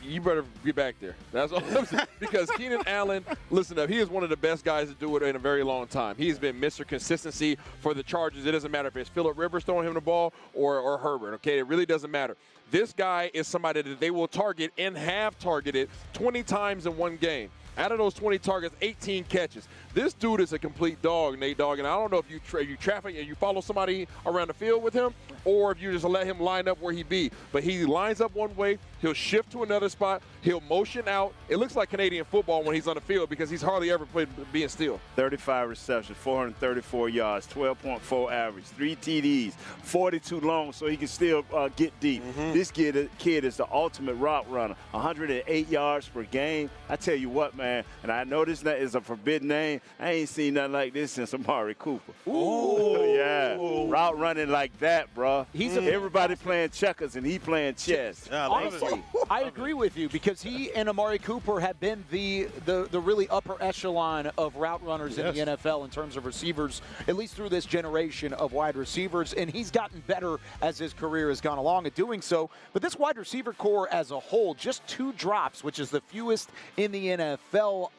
You better get back there. That's all I'm saying. Because Keenan Allen, listen up, he is one of the best guys to do it in a very long time. He's been Mr. Consistency for the Chargers. It doesn't matter if it's Phillip Rivers throwing him the ball or Herbert, okay? It really doesn't matter. This guy is somebody that they will target and have targeted 20 times in one game. Out of those 20 targets, 18 catches. This dude is a complete dog, Nate Dogg, and I don't know if you traffic and you follow somebody around the field with him or if you just let him line up where he be. But he lines up one way, He'll shift to another spot. He'll motion out. It looks like Canadian football when he's on the field because he's hardly ever played being still. 35 receptions, 434 yards, 12.4 average, 3 TDs, 42 long, so he can still get deep. This kid is the ultimate route runner, 108 yards per game. I tell you what, man, and I know this is a forbidden name. I ain't seen nothing like this since Amari Cooper. Ooh. Yeah, route running like that, bro. Everybody playing checkers and he playing chess. Honestly, I agree with you because he and Amari Cooper have been the really upper echelon of route runners in the NFL in terms of receivers, at least through this generation of wide receivers, and he's gotten better as his career has gone along at doing so. But this wide receiver core as a whole, just 2 drops, which is the fewest in the NFL.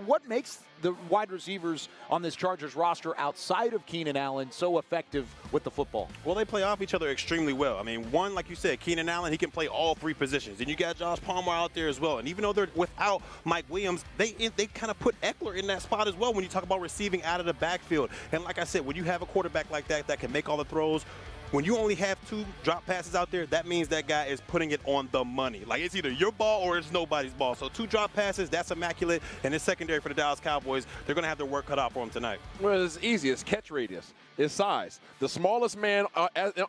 What makes the wide receivers on this Chargers roster outside of Keenan Allen so effective with the football? Well, they play off each other extremely well. I mean, one, like you said, Keenan Allen, he can play all 3 positions. And you got Josh Palmer out there as well. And even though they're without Mike Williams, they kind of put Eckler in that spot as well when you talk about receiving out of the backfield. And like I said, when you have a quarterback like that can make all the throws, when you only have 2 drop passes out there, that means that guy is putting it on the money. Like, it's either your ball or it's nobody's ball. So 2 drop passes, that's immaculate. And it's secondary for the Dallas Cowboys. They're going to have their work cut out for them tonight. Well, it's easy. It's catch radius. It's size. The smallest man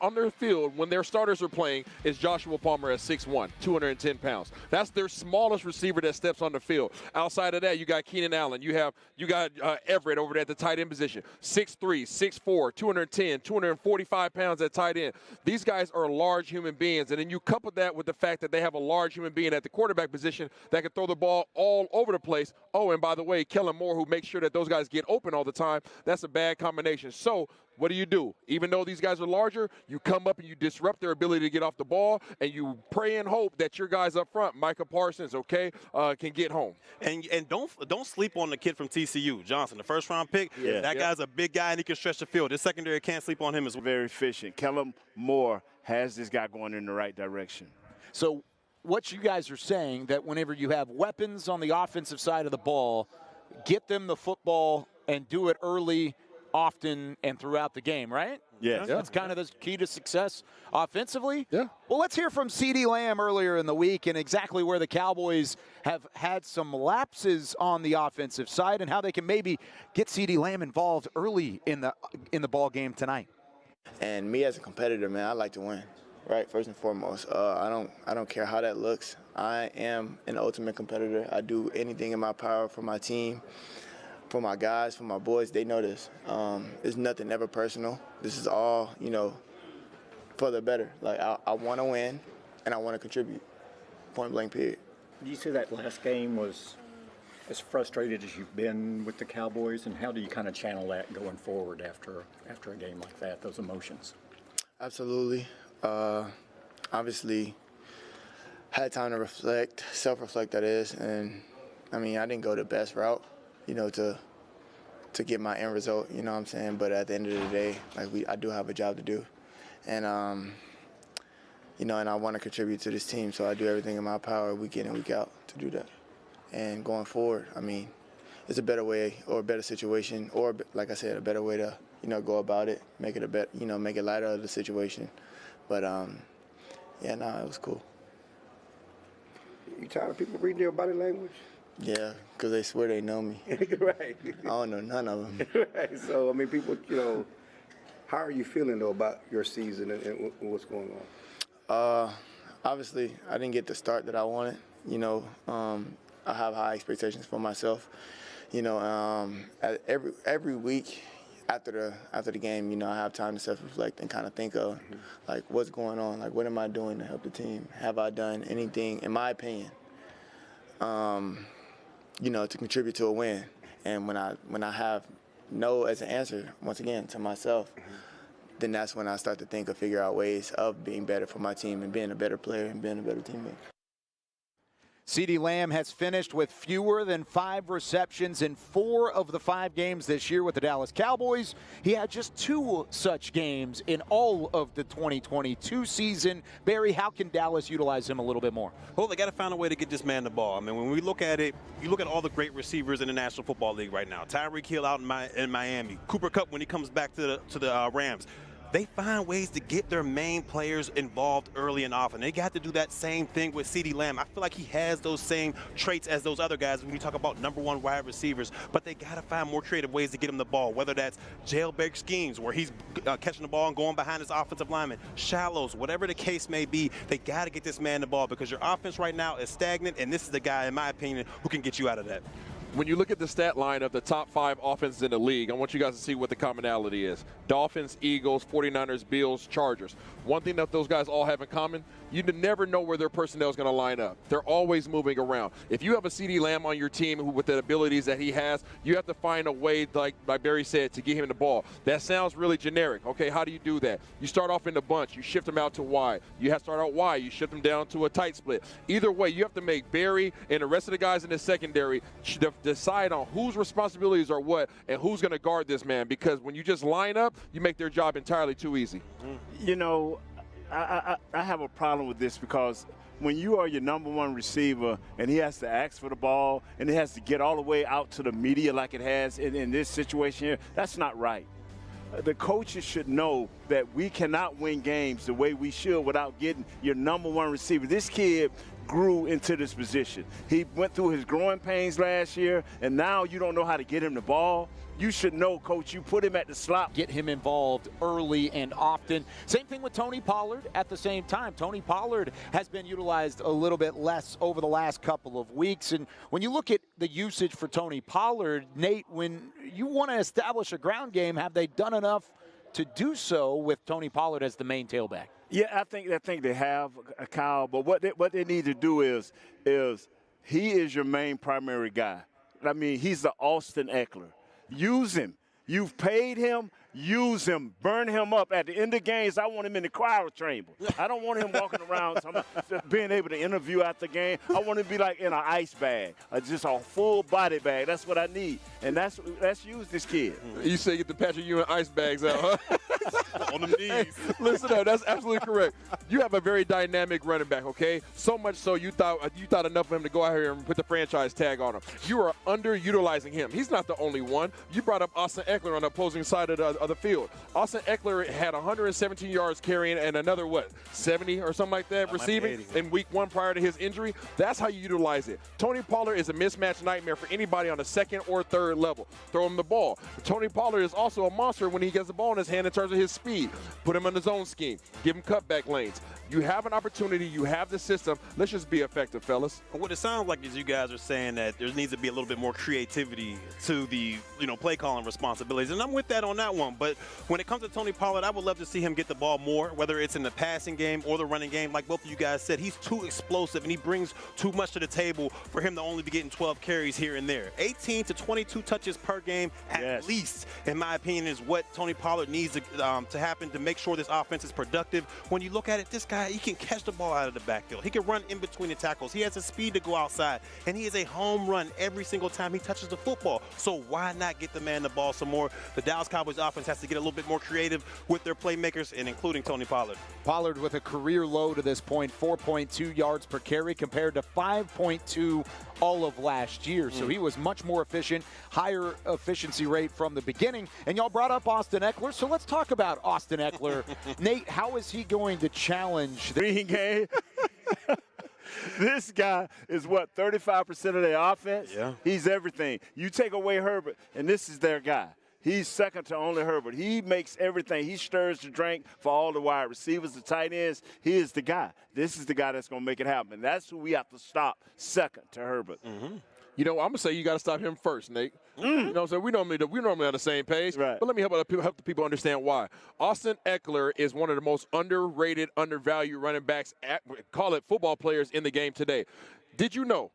on their field when their starters are playing is Joshua Palmer at 6'1", 210 pounds. That's their smallest receiver that steps on the field. Outside of that, you got Keenan Allen. You got Everett over there at the tight end position, 6'3", 6'4", 210, 245 pounds at tight end. These guys are large human beings, and then you couple that with the fact that they have a large human being at the quarterback position that can throw the ball all over the place. Oh, and by the way, Kellen Moore, who makes sure that those guys get open all the time, that's a bad combination. So what do? Even though these guys are larger, you come up and you disrupt their ability to get off the ball, and you pray and hope that your guys up front, Micah Parsons, can get home. And don't sleep on the kid from TCU, Johnson, the first-round pick. Yeah. That guy's a big guy, and he can stretch the field. This secondary can't sleep on him as well. Very efficient. Kellen Moore has this guy going in the right direction. So what you guys are saying, that whenever you have weapons on the offensive side of the ball, get them the football and do it early, often, and throughout the game, right? Yes. That's kind of the key to success offensively. Yeah. Well, let's hear from CeeDee Lamb earlier in the week and exactly where the Cowboys have had some lapses on the offensive side and how they can maybe get CeeDee Lamb involved early in the ball game tonight. And me as a competitor, man, I like to win, right? First and foremost, I don't care how that looks. I am an ultimate competitor. I do anything in my power for my team, for my guys, for my boys. They know this. It's nothing ever personal. This is all, for the better. Like, I want to win, and I want to contribute, point blank period. Do you say that last game was as frustrated as you've been with the Cowboys, and how do you kind of channel that going forward after a game like that, those emotions? Absolutely. Obviously, had time to reflect, self-reflect that is, and I mean, I didn't go the best route, to get my end result, you know what I'm saying? But at the end of the day, I do have a job to do, and and I want to contribute to this team, so I do everything in my power week in and week out to do that. And going forward, I mean, it's a better way or a better situation, or like I said, a better way to go about it, make it make it lighter of the situation. But it was cool. You tired of people reading your body language? Yeah, because they swear they know me. Right. I don't know none of them. Right. So I mean, people, how are you feeling though about your season and what's going on? Obviously, I didn't get the start that I wanted. I have high expectations for myself. Every week after the game, I have time to self-reflect and kind of think of like what's going on, like what am I doing to help the team? Have I done anything, in my opinion, to contribute to a win? And when I have no as an answer, once again, to myself, then that's when I start to figure out ways of being better for my team and being a better player and being a better teammate. CeeDee Lamb has finished with fewer than 5 receptions in 4 of the 5 games this year with the Dallas Cowboys. He had just 2 such games in all of the 2022 season. Barry, how can Dallas utilize him a little bit more? Well, they got to find a way to get this man the ball. I mean, when we look at it, you look at all the great receivers in the National Football League right now. Tyreek Hill out in Miami. Cooper Kupp when he comes back to the Rams. they find ways to get their main players involved early and often. They got to do that same thing with CeeDee Lamb. I feel like he has those same traits as those other guys when you talk about #1 wide receivers, but they got to find more creative ways to get him the ball, whether that's jailbreak schemes where he's catching the ball and going behind his offensive lineman, shallows, whatever the case may be. They got to get this man the ball because your offense right now is stagnant, and this is the guy, in my opinion, who can get you out of that. When you look at the stat line of the top 5 offenses in the league, I want you guys to see what the commonality is. Dolphins, Eagles, 49ers, Bills, Chargers. One thing that those guys all have in common, you never know where their personnel is going to line up. They're always moving around. If you have a CeeDee Lamb on your team with the abilities that he has, you have to find a way, like Barry said, to get him the ball. That sounds really generic. Okay, how do you do that? You start off in the bunch. You shift them out to wide. You have to start out wide. You shift them down to a tight split. Either way, you have to make Barry and the rest of the guys in the secondary decide on whose responsibilities are what and who's going to guard this man, because when you just line up, you make their job entirely too easy. You know, I have a problem with this because when you are your #1 receiver and he has to ask for the ball and he has to get all the way out to the media like it has in this situation here, that's not right. The coaches should know that we cannot win games the way we should without getting your #1 receiver. This kid grew into this position. He went through his growing pains last year, and now you don't know how to get him the ball. You should know, Coach, you put him at the slot. Get him involved early and often. Same thing with Tony Pollard at the same time. Tony Pollard has been utilized a little bit less over the last couple of weeks. And when you look at the usage for Tony Pollard, Nate, when you want to establish a ground game, have they done enough to do so with Tony Pollard as the main tailback? Yeah, I think they have, Kyle. But what they need to do is he is your main primary guy. I mean, he's the Austin Eckler. Use him. You've paid him. Use him. Burn him up. At the end of games, I want him in the crowd chamber. I don't want him walking around being able to interview after the game. I want him to be like in an ice bag, just a full body bag. That's what I need. And let's use this kid. You say get the Patrick Ewing ice bags out, huh? On them knees. Listen up, that's absolutely correct. You have a very dynamic running back, okay? So much so you thought enough of him to go out here and put the franchise tag on him. You are underutilizing him. He's not the only one. You brought up Austin Eckler on the opposing side of the field. Austin Eckler had 117 yards carrying and another, 70 or something like that receiving in week 1 prior to his injury. That's how you utilize it. Tony Pollard is a mismatch nightmare for anybody on the 2nd or 3rd level. Throw him the ball. Tony Pollard is also a monster when he gets the ball in his hand in terms of his speed. Put him in the zone scheme. Give him cutback lanes. You have an opportunity. You have the system. Let's just be effective, fellas. What it sounds like is you guys are saying that there needs to be a little bit more creativity to the play calling responsibilities, and I'm with that on that one. But when it comes to Tony Pollard, I would love to see him get the ball more, whether it's in the passing game or the running game. Like both of you guys said, he's too explosive and he brings too much to the table for him to only be getting 12 carries here and there. 18 to 22 touches per game at least, in my opinion, is what Tony Pollard needs to happen to make sure this offense is productive. When you look at it, this guy, he can catch the ball out of the backfield. He can run in between the tackles. He has the speed to go outside, and he is a home run every single time he touches the football. So why not get the man the ball some more? The Dallas Cowboys offense has to get a little bit more creative with their playmakers, and including Tony Pollard. Pollard with a career low to this point, 4.2 yards per carry compared to 5.2 all of last year. So he was much more efficient, higher efficiency rate from the beginning. And y'all brought up Austin Eckler, so let's talk about Austin Eckler. Nate, how is he going to challenge the game? This guy is 35% of their offense? Yeah. He's everything. You take away Herbert, and this is their guy. He's second to only Herbert. He makes everything. He stirs the drink for all the wide receivers, the tight ends. He is the guy. This is the guy that's going to make it happen. And that's who we have to stop second to Herbert. You know, I'm going to say you got to stop him first, Nate. You know, so we're normally on the same page. Right. But let me help the people understand why. Austin Eckler is one of the most underrated, undervalued running backs, call it football players in the game today. Did you know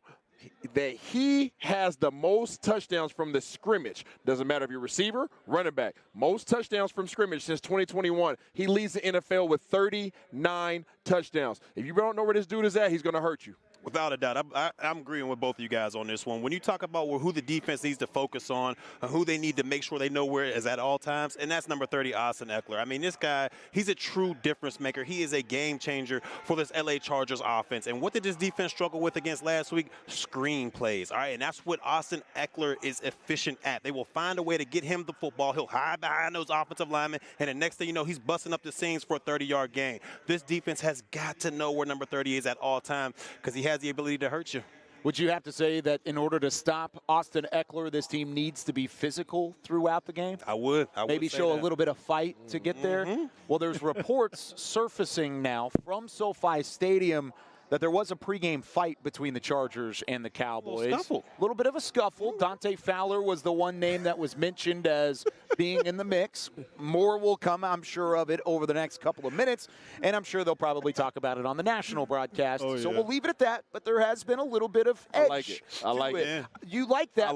that he has the most touchdowns from the scrimmage? Doesn't matter if you're receiver, running back. Most touchdowns from scrimmage since 2021. He leads the NFL with 39 touchdowns. If you don't know where this dude is at, he's going to hurt you. Without a doubt. I'm agreeing with both of you guys on this one. When you talk about who the defense needs to focus on, who they need to make sure they know where it is at all times, and that's number 30, Austin Eckler. I mean, this guy, he's a true difference maker. He is a game changer for this LA Chargers offense. And what did this defense struggle with against last week? Screen plays. All right, and that's what Austin Eckler is efficient at. They will find a way to get him the football. He'll hide behind those offensive linemen, and the next thing you know, he's busting up the seams for a 30-yard gain. This defense has got to know where number 30 is at all time because he has the ability to hurt you. Would you have to say that in order to stop Austin Eckler, this team needs to be physical throughout the game? I would. Maybe show a little bit of fight to get there? Well, there's reports surfacing now from SoFi Stadium that there was a pregame fight between the Chargers and the Cowboys. A little bit of a scuffle. Dante Fowler was the one name that was mentioned as being in the mix. More will come, I'm sure, of it over the next couple of minutes, and I'm sure they'll probably talk about it on the national broadcast. So we'll leave it at that, but there has been a little bit of edge. I like it. You like that,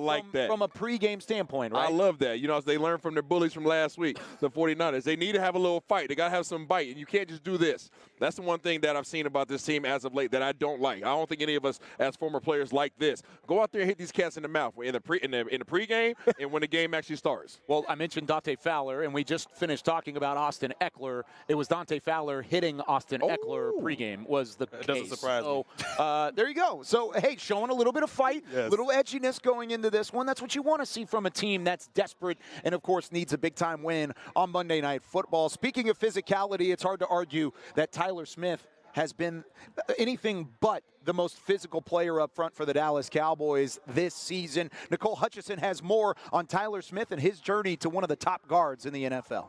from a pregame standpoint, right? I love that. You know, as they learned from their bullies from last week, the 49ers. They need to have a little fight. They got to have some bite, and you can't just do this. That's the one thing that I've seen about this team as of late that I don't like. I don't think any of us as former players like this. Go out there and hit these cats in the mouth in the pregame and when the game actually starts. Well, I mentioned Dante Fowler, and we just finished talking about Austin Eckler. It was Dante Fowler hitting Austin Eckler pregame was the case. Doesn't surprise me. There you go. So, hey, showing a little bit of fight, little edginess going into this one. That's what you want to see from a team that's desperate and, of course, needs a big-time win on Monday Night Football. Speaking of physicality, it's hard to argue that Tyler Smith has been anything but the most physical player up front for the Dallas Cowboys this season. Nicole Hutchison has more on Tyler Smith and his journey to one of the top guards in the NFL.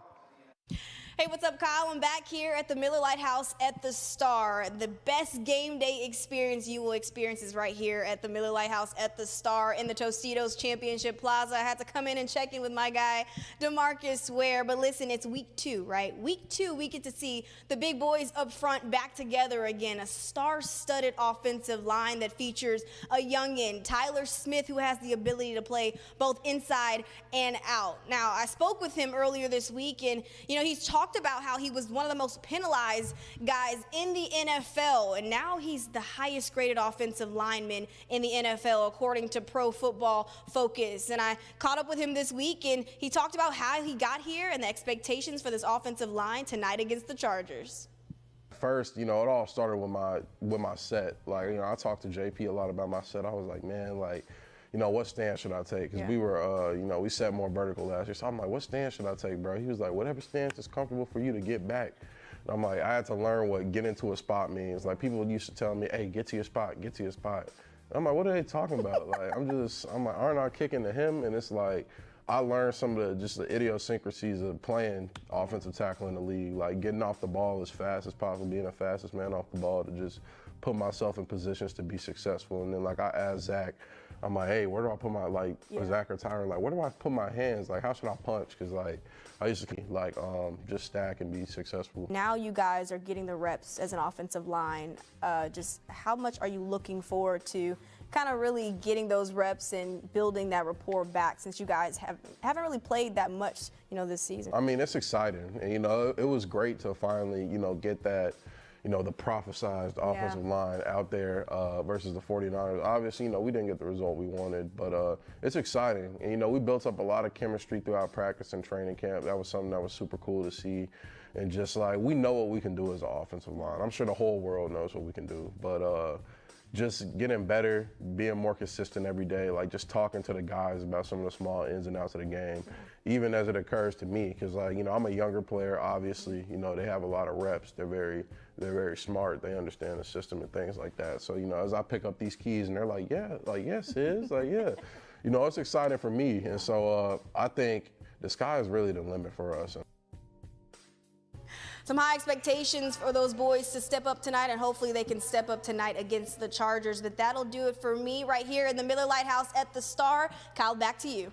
Hey, what's up, Kyle? I'm back here at the Miller Lite House at the Star. The best game day experience you will experience is right here at the Miller Lite House at the Star in the Tostitos Championship Plaza. I had to come in and check in with my guy, DeMarcus Ware. But listen, it's week 2, right? Week 2, we get to see the big boys up front back together again. A star-studded offensive line that features a youngin, Tyler Smith, who has the ability to play both inside and out. Now, I spoke with him earlier this week, and, you know, he's talked about how he was one of the most penalized guys in the NFL, and now he's the highest graded offensive lineman in the NFL according to Pro Football Focus. And I caught up with him this week, and he talked about how he got here and the expectations for this offensive line tonight against the Chargers. First, you know, it all started with my set. Like, you know, I talked to JP a lot about my set. I was like, man, like, you know, what stance should I take? Because we were, you know, we set more vertical last year. So I'm like, what stance should I take, bro? He was like, whatever stance is comfortable for you to get back. And I'm like, I had to learn what get into a spot means. Like, people used to tell me, hey, get to your spot, get to your spot. And I'm like, what are they talking about? Like, I'm like, aren't I kicking to him? And it's like, I learned some of the idiosyncrasies of playing offensive tackle in the league, like getting off the ball as fast as possible, being the fastest man off the ball to just put myself in positions to be successful. And then, like, I asked Zach, I'm like, hey, where do I put my, like, Zach or Tyron, like, where do I put my hands? Like, how should I punch? Because, like, I used to, like, just stack and be successful. Now you guys are getting the reps as an offensive line. Just how much are you looking forward to kind of really getting those reps and building that rapport back, since you guys haven't really played that much, you know, this season? I mean, it's exciting. And, you know, it was great to finally, you know, get that, you know, the prophesized offensive line out there versus the 49ers. Obviously, you know, we didn't get the result we wanted, but it's exciting. And, you know, we built up a lot of chemistry throughout practice and training camp. That was something that was super cool to see. And just like, we know what we can do as an offensive line. I'm sure the whole world knows what we can do. But just getting better, being more consistent every day, like just talking to the guys about some of the small ins and outs of the game, even as it occurs to me, because, like, you know, I'm a younger player, obviously. You know, they have a lot of reps. They're very smart. They understand the system and things like that. So, you know, as I pick up these keys and they're like, yeah, like, yes, Sis, like, yeah. You know, it's exciting for me. And so I think the sky is really the limit for us. Some high expectations for those boys to step up tonight, and hopefully they can step up tonight against the Chargers. But that'll do it for me right here in the Miller Lite House at the Star. Kyle, back to you.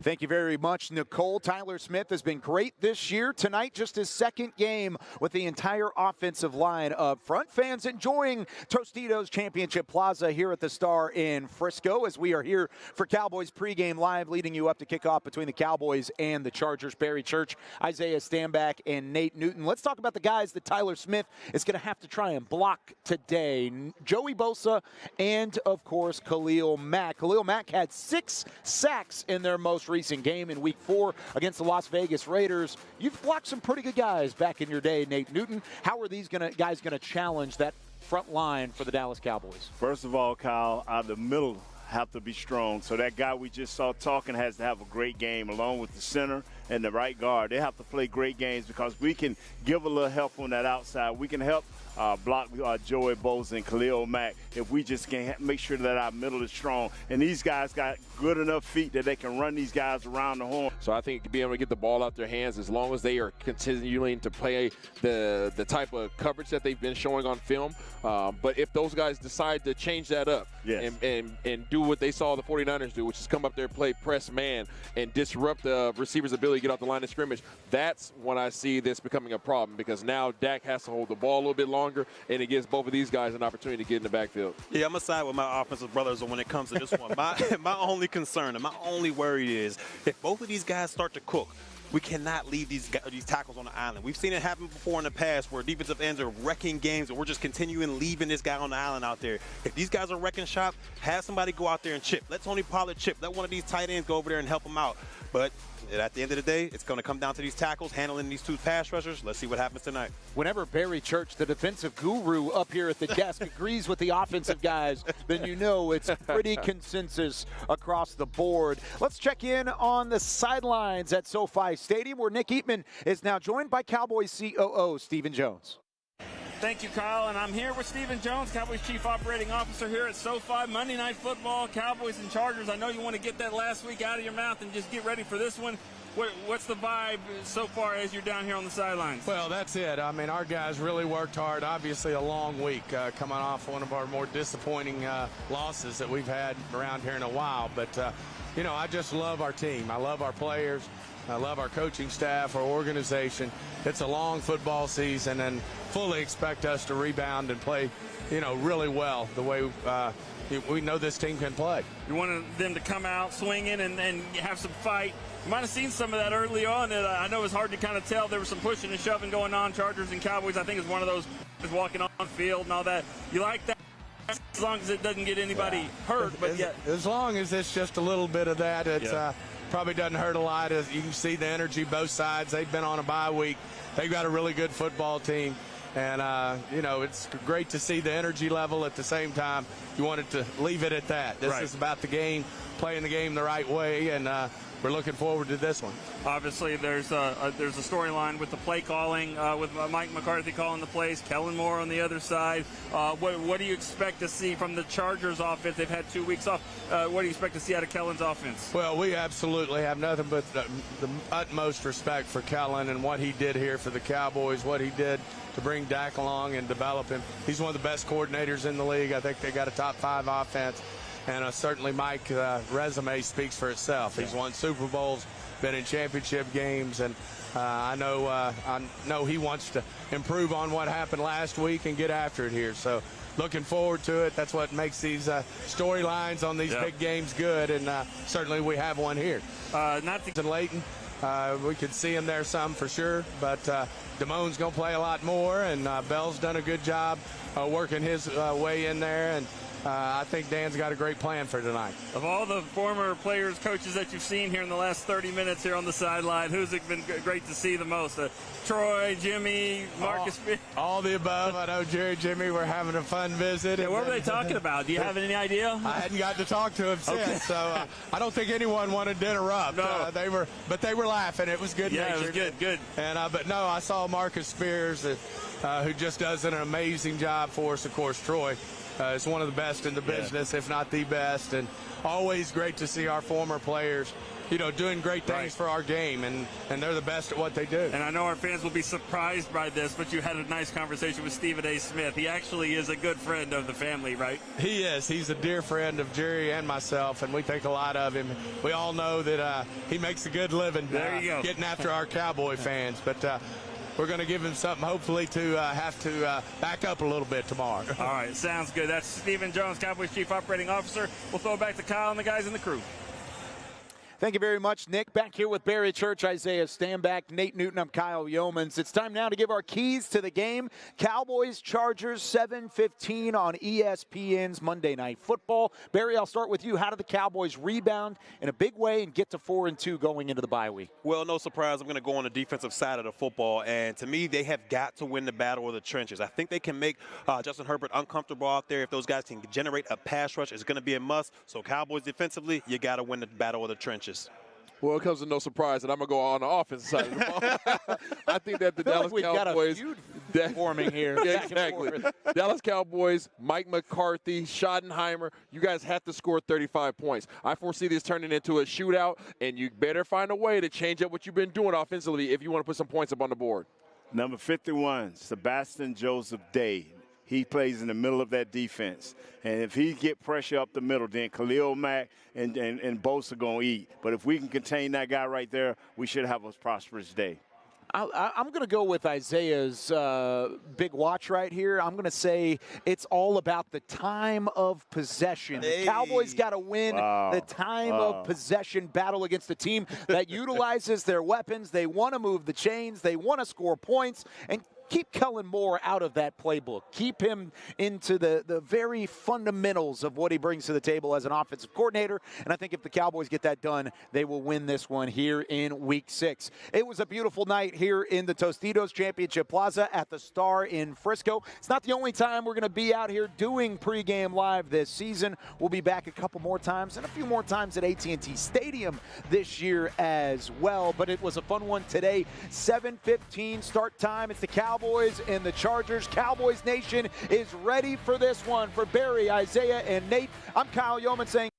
Thank you very much, Nicole. Tyler Smith has been great this year. Tonight, just his second game with the entire offensive line up front. Fans enjoying Tostitos Championship Plaza here at the Star in Frisco as we are here for Cowboys pregame live, leading you up to kickoff between the Cowboys and the Chargers. Barry Church, Isaiah Stanback, and Nate Newton. Let's talk about the guys that Tyler Smith is going to have to try and block today. Joey Bosa and, of course, Khalil Mack. Khalil Mack had 6 sacks in their most recent game in Week 4 against the Las Vegas Raiders. You've blocked some pretty good guys back in your day, Nate Newton. How are these guys going to challenge that front line for the Dallas Cowboys? First of all, Kyle, out of the middle have to be strong. So that guy we just saw talking has to have a great game along with the center and the right guard. They have to play great games because we can give a little help on that outside. We can help block Joey Bosa and Khalil Mack if we just can make sure that our middle is strong. And these guys got good enough feet that they can run these guys around the horn. So I think being able to get the ball out their hands, as long as they are continuing to play the type of coverage that they've been showing on film. But if those guys decide to change that up and do what they saw the 49ers do, which is come up there, play press man, and disrupt the receiver's ability to get off the line of scrimmage, that's when I see this becoming a problem, because now Dak has to hold the ball a little bit longer, and it gives both of these guys an opportunity to get in the backfield. Yeah, I'm going to side with my offensive brothers when it comes to this one. My only concern and my only worry is if both of these guys start to cook, we cannot leave these tackles on the island. We've seen it happen before in the past where defensive ends are wrecking games and we're just continuing leaving this guy on the island out there. If these guys are wrecking shop, have somebody go out there and chip. Let Tony Pollard chip. Let one of these tight ends go over there and help him out. But at the end of the day, it's going to come down to these tackles, handling these 2 pass rushers. Let's see what happens tonight. Whenever Barry Church, the defensive guru up here at the desk, agrees with the offensive guys, then you know it's pretty consensus across the board. Let's check in on the sidelines at SoFi Stadium, where Nick Eatman is now joined by Cowboys COO Stephen Jones. Thank you, Kyle, and I'm here with Stephen Jones, Cowboys Chief Operating Officer here at SoFi. Monday Night Football, Cowboys and Chargers. I know you want to get that last week out of your mouth and just get ready for this one. What's the vibe so far as you're down here on the sidelines? Well, that's it. I mean, our guys really worked hard. Obviously, a long week coming off one of our more disappointing losses that we've had around here in a while. But, you know, I just love our team. I love our players. I love our coaching staff, our organization. It's a long football season, and fully expect us to rebound and play, you know, really well the way we know this team can play. You wanted them to come out swinging and have some fight. You might have seen some of that early on. I know it was hard to kind of tell. There was some pushing and shoving going on. Chargers and Cowboys, I think, is one of those walking on field and all that. You like that? As long as it doesn't get anybody hurt. But as long as it's just a little bit of that, it's probably doesn't hurt a lot. As you can see the energy both sides. They've been on a bye week. They've got a really good football team. And, you know, it's great to see the energy level. At the same time, you wanted to leave it at that. This is about the game, playing the game the right way, and we're looking forward to this one. Obviously, there's a storyline with the play calling, with Mike McCarthy calling the plays, Kellen Moore on the other side. What do you expect to see from the Chargers offense? They've had 2 weeks off. What do you expect to see out of Kellen's offense? Well, we absolutely have nothing but the utmost respect for Kellen and what he did here for the Cowboys, what he did to bring Dak along and develop him. He's one of the best coordinators in the league. I think they got a top 5 offense. And certainly Mike's resume speaks for itself. He's won Super Bowls, been in championship games, and I know he wants to improve on what happened last week and get after it here. So looking forward to it. That's what makes these storylines on these big games good, and certainly we have one here. Not to Leighton. We could see him there some for sure, but Damone's going to play a lot more, and Bell's done a good job working his way in there, and I think Dan's got a great plan for tonight. Of all the former players, coaches that you've seen here in the last 30 minutes here on the sideline, who's it been great to see the most? Troy, Jimmy, Marcus? All the above. I know Jerry, Jimmy were having a fun visit. Yeah, what were they talking about? Do you have any idea? I hadn't gotten to talk to him since, so I don't think anyone wanted to interrupt. No. They were laughing. It was good. Yeah, it was good. And but no, I saw Marcus Spears, who just does an amazing job for us. Of course, Troy is one of the best in the business, if not the best, and always great to see our former players, doing great things for our game, and they're the best at what they do. And I know our fans will be surprised by this, but you had a nice conversation with Stephen A. Smith. He actually is a good friend of the family, right? He is. He's a dear friend of Jerry and myself, and we think a lot of him. We all know that he makes a good living getting after our Cowboy fans, but we're going to give him something, hopefully, to have to back up a little bit tomorrow. All right, sounds good. That's Stephen Jones, Cowboys Chief Operating Officer. We'll throw it back to Kyle and the guys in the crew. Thank you very much, Nick. Back here with Barry Church, Isaiah Stanback, Nate Newton. I'm Kyle Yeomans. It's time now to give our keys to the game. Cowboys, Chargers, 7:15 on ESPN's Monday Night Football. Barry, I'll start with you. How did the Cowboys rebound in a big way and get to 4-2 going into the bye week? Well, no surprise. I'm going to go on the defensive side of the football. And to me, they have got to win the battle of the trenches. I think they can make Justin Herbert uncomfortable out there. If those guys can generate a pass rush, it's going to be a must. So Cowboys defensively, you got to win the battle of the trenches. Well, it comes to no surprise that I'm going to go on the offensive side of the ball. I think that the Dallas we've Cowboys got a feud forming here. Yeah, exactly. Dallas Cowboys, Mike McCarthy, Schottenheimer, you guys have to score 35 points. I foresee this turning into a shootout, and you better find a way to change up what you've been doing offensively if you want to put some points up on the board. Number 51, Sebastian Joseph Day. He plays in the middle of that defense. And if he get pressure up the middle, then Khalil Mack and Bosa going to eat. But if we can contain that guy right there, we should have a prosperous day. I'm going to go with Isaiah's big watch right here. I'm going to say it's all about the time of possession. The Cowboys got to win the time of possession battle against a team that utilizes their weapons. They want to move the chains. They want to score points. And keep Kellen Moore out of that playbook. Keep him into the very fundamentals of what he brings to the table as an offensive coordinator. And I think if the Cowboys get that done, they will win this one here in Week 6. It was a beautiful night here in the Tostitos Championship Plaza at the Star in Frisco. It's not the only time we're going to be out here doing pregame live this season. We'll be back a couple more times and a few more times at AT&T Stadium this year as well. But it was a fun one today. 7:15 start time. It's the Cowboys and the Chargers. Cowboys Nation is ready for this one. For Barry, Isaiah, and Nate, I'm Kyle Yeoman saying